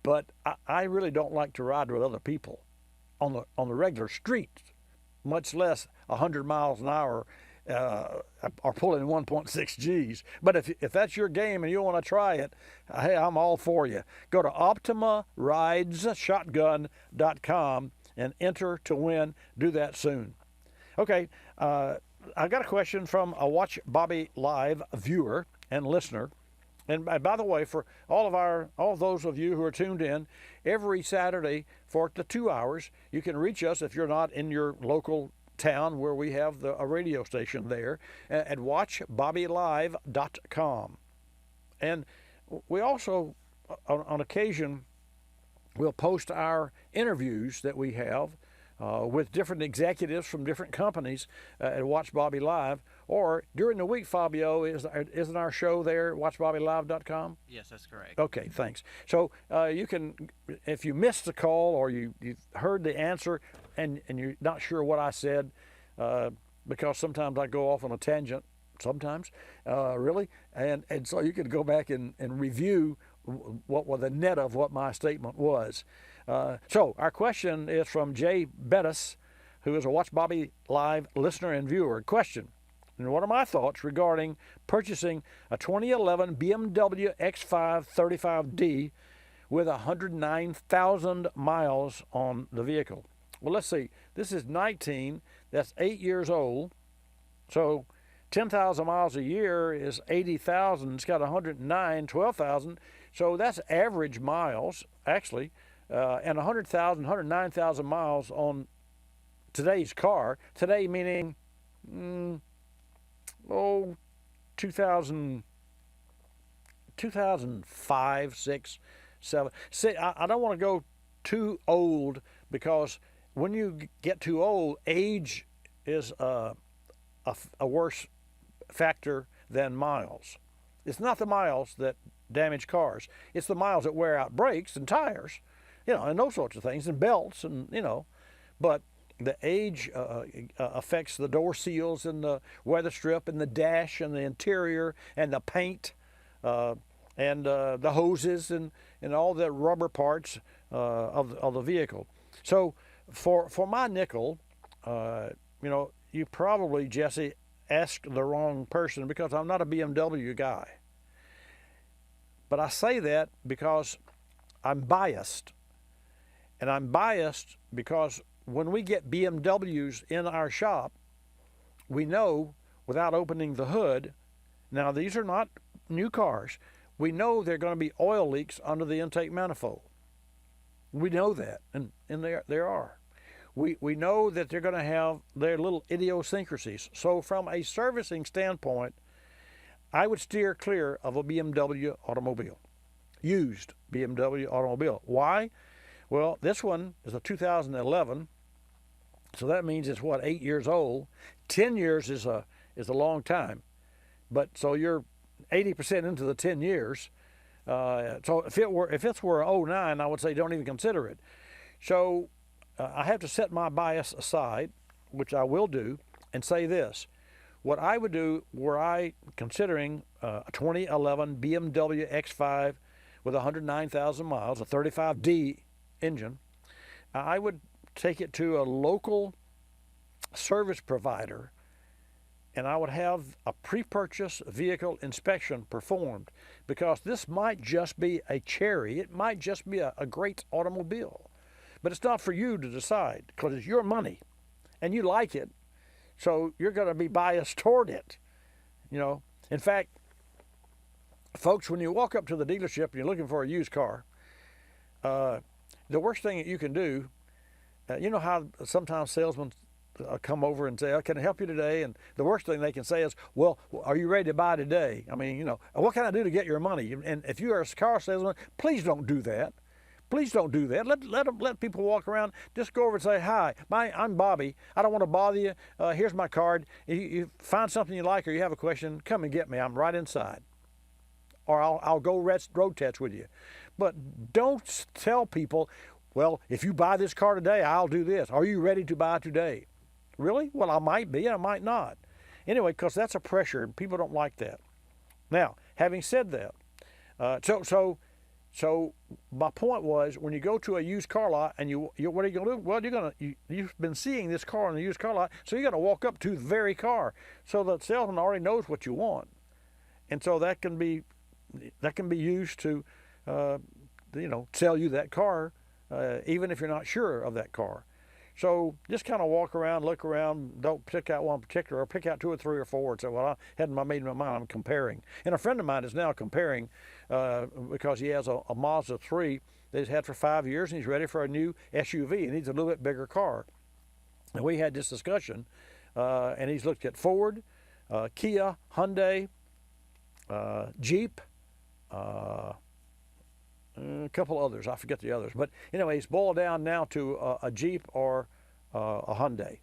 But I really don't like to ride with other people on the regular street, much less 100 miles an hour or pulling 1.6 Gs. But if that's your game and you want to try it, hey, I'm all for you. Go to OptimaRidesShotgun.com and enter to win. Do that soon. Okay, I got a question from a Watch Bobby Live viewer and listener. And by the way, for all of those of you who are tuned in, every Saturday for the 2 hours, you can reach us if you're not in your local town where we have a radio station there at watchbobbylive.com. And we also, on occasion, will post our interviews that we have with different executives from different companies at Watch Bobby Live. Or during the week, Fabio, isn't our show there at watchbobbylive.com? Yes, that's correct. Okay, thanks. So you can, if you missed the call or you heard the answer and you're not sure what I said, because sometimes I go off on a tangent, really, and so you could go back and review what was the net of what my statement was. So our question is from Jay Bettis, who is a Watch Bobby Live listener and viewer. Question: and what are my thoughts regarding purchasing a 2011 BMW X5 35D with 109,000 miles on the vehicle? Well, let's see. This is 19. That's 8 years old. So 10,000 miles a year is 80,000. It's got 109, 12,000. So that's average miles, actually. And 100,000, 109,000 miles on today's car. Today meaning, 2005, 6, 7. See, I don't want to go too old, because when you get too old, age is a worse factor than miles. It's not the miles that damage cars. It's the miles that wear out brakes and tires, and those sorts of things, and belts, and But the age affects the door seals and the weather strip and the dash and the interior and the paint and the hoses and all the rubber parts of the vehicle. So for my nickel, you probably, Jesse, asked the wrong person because I'm not a BMW guy. But I say that because I'm biased. And I'm biased because when we get BMWs in our shop, we know without opening the hood, now these are not new cars, we know there are going to be oil leaks under the intake manifold. We know that, and there are. We know that they're going to have their little idiosyncrasies. So from a servicing standpoint, I would steer clear of a BMW automobile, used BMW automobile. Why? Well, this one is a 2011, so that means it's 8 years old. 10 years is a long time, so you're 80% into the 10 years. So if it were 09, I would say don't even consider it. So I have to set my bias aside, which I will do, and say this. What I would do were I considering a 2011 BMW X5 with 109,000 miles, a 35D engine, I would take it to a local service provider and I would have a pre-purchase vehicle inspection performed, because this might just be a cherry. It might just be a great automobile. But it's not for you to decide, because it's your money and you like it. So you're going to be biased toward it. In fact, folks, when you walk up to the dealership and you're looking for a used car, the worst thing that you can do, you know how sometimes salesmen come over and say, can I help you today? And the worst thing they can say is, well, are you ready to buy today? I mean, what can I do to get your money? And if you are a car salesman, please don't do that. Please don't do that. Let people walk around. Just go over and say, hi, I'm Bobby. I don't want to bother you. Here's my card. You find something you like or you have a question, come and get me. I'm right inside. Or I'll go road test with you. But don't tell people, well, if you buy this car today, I'll do this. Are you ready to buy today? Really? Well, I might be, and I might not. Anyway, because that's a pressure, and people don't like that. Now, having said that, so my point was, when you go to a used car lot and you what are you going to do? Well, you've been seeing this car in the used car lot, so you're going to walk up to the very car. So the salesman already knows what you want, and so that can be used to sell you that car, even if you're not sure of that car. So just kind of walk around, look around, don't pick out one particular, or pick out 2 or 3 or 4 and say, well, I hadn't made my mind, I'm comparing. And a friend of mine is now comparing because he has a Mazda 3 that he's had for 5 years, and he's ready for a new SUV. He needs a little bit bigger car. And we had this discussion, and he's looked at Ford, Kia, Hyundai, Jeep, a couple others. I forget the others. But anyway, it's boiled down now to a Jeep or a Hyundai.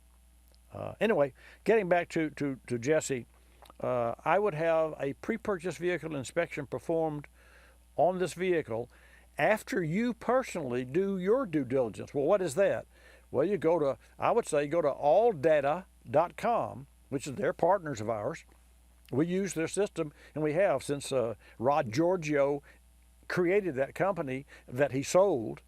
Anyway, getting back to Jesse, I would have a pre-purchase vehicle inspection performed on this vehicle after you personally do your due diligence. Well, what is that? Well, I would say go to alldata.com, which is their partners of ours. We use their system, and we have since Rod Giorgio created that company that he sold,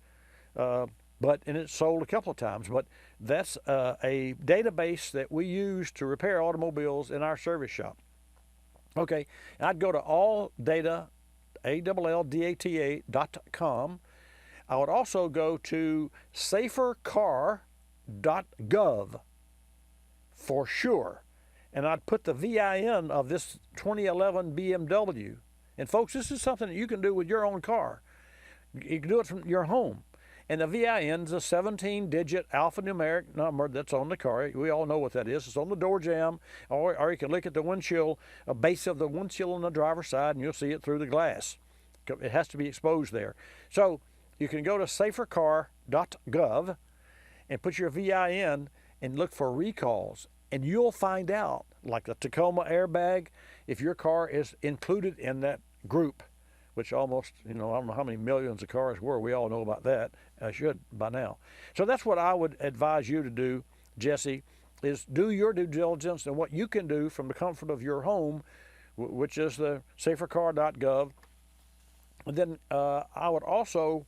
and it's sold a couple of times. But that's a database that we use to repair automobiles in our service shop. Okay, I'd go to alldata, ALLDATA.com. I would also go to safercar.gov for sure, and I'd put the VIN of this 2011 BMW. And folks, this is something that you can do with your own car. You can do it from your home. And the VIN is a 17-digit alphanumeric number that's on the car. We all know what that is. It's on the door jamb, or you can look at the windshield, a base of the windshield on the driver's side, and you'll see it through the glass. It has to be exposed there. So you can go to safercar.gov and put your VIN and look for recalls. And you'll find out, like the Tacoma airbag, if your car is included in that group, which almost, I don't know how many millions of cars were. We all know about that. I should by now. So that's what I would advise you to do, Jesse, is do your due diligence and what you can do from the comfort of your home, which is the safercar.gov. And then I would also,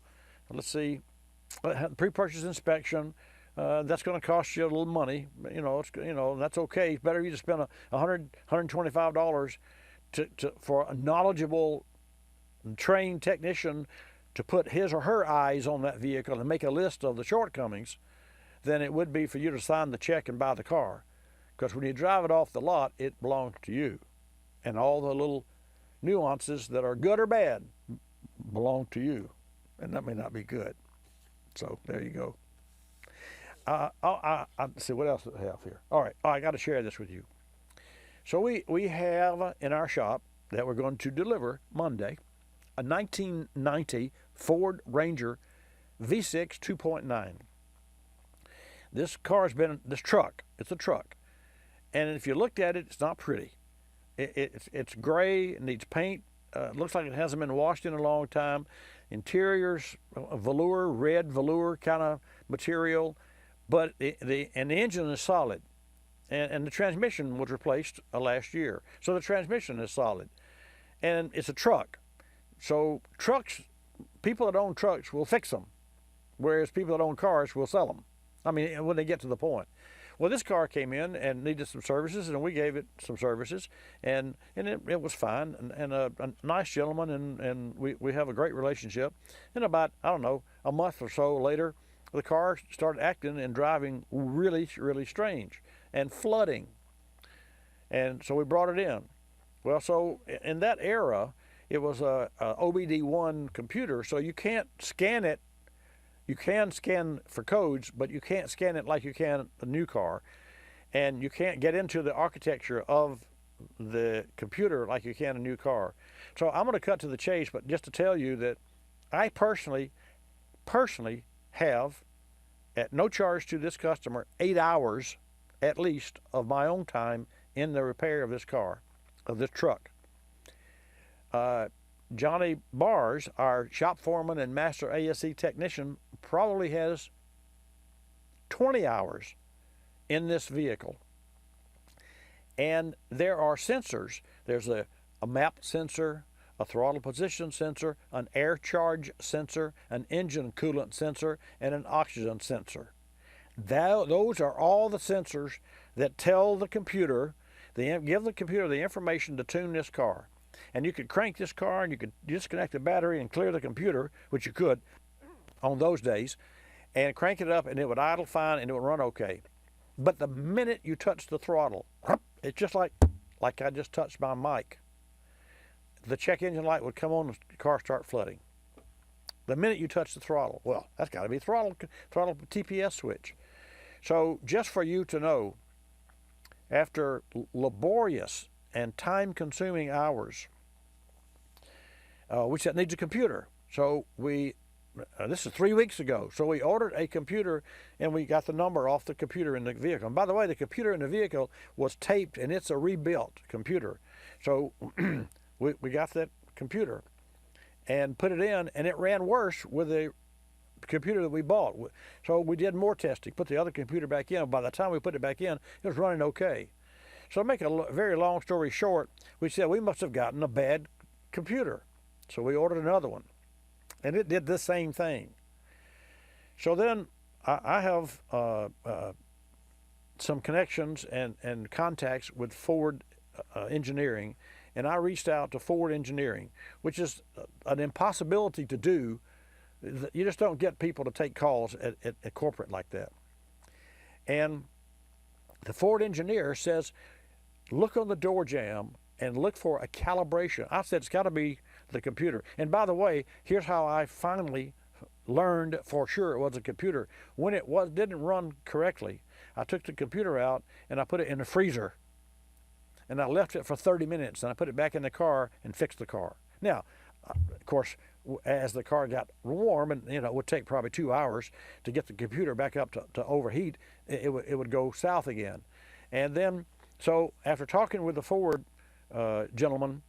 let's see, pre-purchase inspection. That's going to cost you a little money. That's okay. It's better you just spend $125 for a knowledgeable, trained technician to put his or her eyes on that vehicle and make a list of the shortcomings than it would be for you to sign the check and buy the car. Because when you drive it off the lot, it belongs to you. And all the little nuances that are good or bad belong to you. And that may not be good. So there you go. Let's see, what else do I have here? All right, I got to share this with you. So we have in our shop that we're going to deliver Monday a 1990 Ford Ranger V6 2.9. This truck, it's a truck. And if you looked at it, it's not pretty. It's gray, it needs paint. It looks like it hasn't been washed in a long time. Interior's red velour kind of material. But the engine is solid, and the transmission was replaced last year. So the transmission is solid, and it's a truck. So people that own trucks will fix them, whereas people that own cars will sell them. I mean, when they get to the point. Well, this car came in and needed some services, and we gave it some services, and it was fine. And a nice gentleman, and we have a great relationship. And about, I don't know, a month or so later, the car started acting and driving really, really strange and flooding. And so we brought it in. Well, so in that era, it was a OBD1 computer, so you can't scan it. You can scan for codes, but you can't scan it like you can a new car. And you can't get into the architecture of the computer like you can a new car. So I'm going to cut to the chase, but just to tell you that I personally have, at no charge to this customer, 8 hours at least of my own time in the repair of this car, of this truck. Johnny Bars, our shop foreman and master ASE technician, probably has 20 hours in this vehicle. And there are sensors. There's a map sensor, a throttle position sensor, an air charge sensor, an engine coolant sensor, and an oxygen sensor. Those are all the sensors that tell the computer, give the computer the information to tune this car. And you could crank this car and you could disconnect the battery and clear the computer, which you could on those days, and crank it up and it would idle fine and it would run okay. But the minute you touch the throttle, it's just like I just touched my mic. The check engine light would come on and the car start flooding. The minute you touch the throttle, well, that's got to be throttle TPS switch. So just for you to know, after laborious and time-consuming hours, which that needs a computer. So this is 3 weeks ago. So we ordered a computer and we got the number off the computer in the vehicle. And by the way, the computer in the vehicle was taped and it's a rebuilt computer. So we got that computer and put it in, and it ran worse with the computer that we bought. So we did more testing, put the other computer back in. By the time we put it back in, it was running okay. So to make a very long story short, we said we must have gotten a bad computer. So we ordered another one, and it did the same thing. So then I have some connections and contacts with Ford Engineering, and I reached out to Ford Engineering, which is an impossibility to do. You just don't get people to take calls at corporate like that. And the Ford engineer says, look on the door jamb and look for a calibration. I said, it's got to be the computer. And by the way, here's how I finally learned for sure it was a computer. When it didn't run correctly, I took the computer out and I put it in the freezer. And I left it for 30 minutes, and I put it back in the car and fixed the car. Now, of course, as the car got warm, and it would take probably 2 hours to get the computer back up to overheat, it would go south again. And then, so after talking with the Ford gentleman,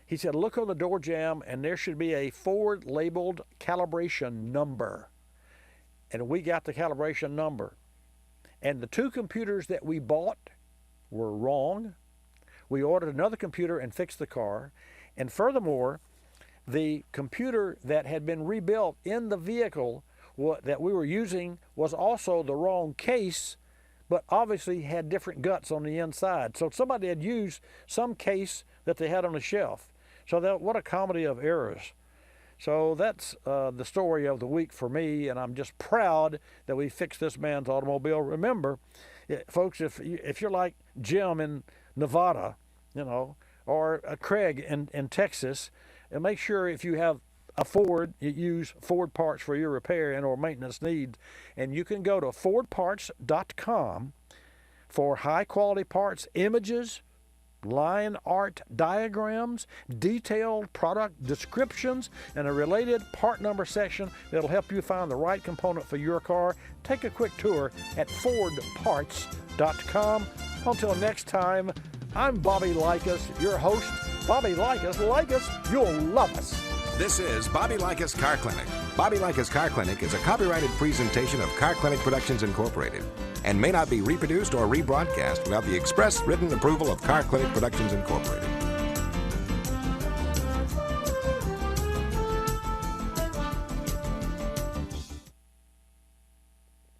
he said, look on the door jamb, and there should be a Ford labeled calibration number. And we got the calibration number. And the 2 computers that we bought were wrong. We ordered another computer and fixed the car. And furthermore, the computer that had been rebuilt in the vehicle that we were using was also the wrong case, but obviously had different guts on the inside. So somebody had used some case that they had on the shelf. So what a comedy of errors. So that's the story of the week for me, and I'm just proud that we fixed this man's automobile. Remember, folks, if you're like Jim in Nevada, or Craig in Texas, and make sure if you have a Ford, you use Ford parts for your repair and or maintenance needs. And you can go to fordparts.com for high quality parts, images, line art diagrams, detailed product descriptions, and a related part number section that'll help you find the right component for your car. Take a quick tour at fordparts.com. Until next time, I'm Bobby Likis, your host. Bobby Likis, like us, you'll love us. This is Bobby Likis Car Clinic. Bobby Likis Car Clinic is a copyrighted presentation of Car Clinic Productions Incorporated and may not be reproduced or rebroadcast without the express written approval of Car Clinic Productions Incorporated.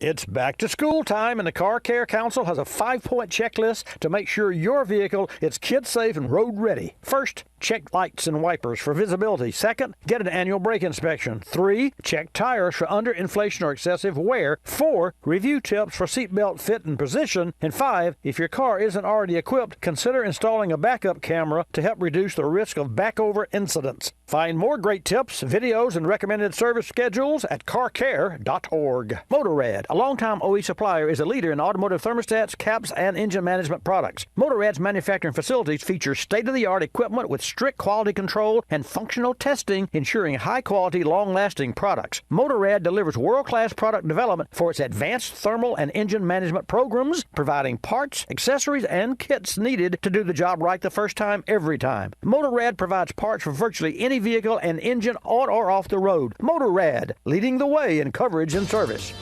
It's back to school time, and the Car Care Council has a 5-point checklist to make sure your vehicle is kid-safe and road-ready. First, check lights and wipers for visibility. Second, get an annual brake inspection. 3, check tires for underinflation or excessive wear. 4, review tips for seatbelt fit and position. And 5, if your car isn't already equipped, consider installing a backup camera to help reduce the risk of backover incidents. Find more great tips, videos, and recommended service schedules at carcare.org. Motorrad, a longtime OE supplier, is a leader in automotive thermostats, caps, and engine management products. Motorrad's manufacturing facilities feature state-of-the-art equipment with strict quality control and functional testing, ensuring high-quality, long-lasting products. Motorrad delivers world-class product development for its advanced thermal and engine management programs, providing parts, accessories, and kits needed to do the job right the first time, every time. Motorrad provides parts for virtually any vehicle and engine on or off the road. Motorrad, leading the way in coverage and service.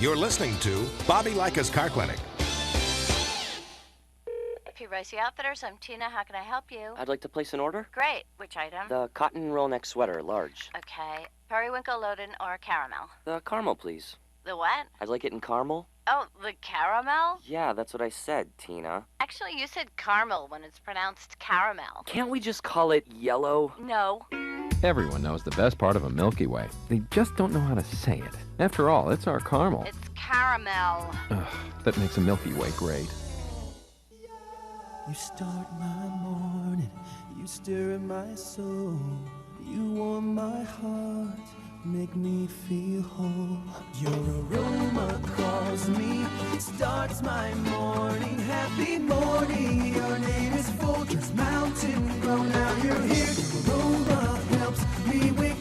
You're listening to Bobby Likis Car Clinic. P. Ricey Outfitters, I'm Tina. How can I help you? I'd like to place an order. Great. Which item? The cotton roll neck sweater, large. Okay. Periwinkle, Loden, or caramel? The caramel, please. The what? I'd like it in caramel. Oh, the caramel? Yeah, that's what I said, Tina. Actually, you said caramel when it's pronounced caramel. Can't we just call it yellow? No. Everyone knows the best part of a Milky Way. They just don't know how to say it. After all, it's our caramel. It's caramel. Ugh, that makes a Milky Way great. You start my morning, you stir in my soul, you warm my heart, make me feel whole. Your aroma calls me, starts my morning, happy morning. Your name is Folgers Mountain Grown, now you're here. Your aroma helps me wake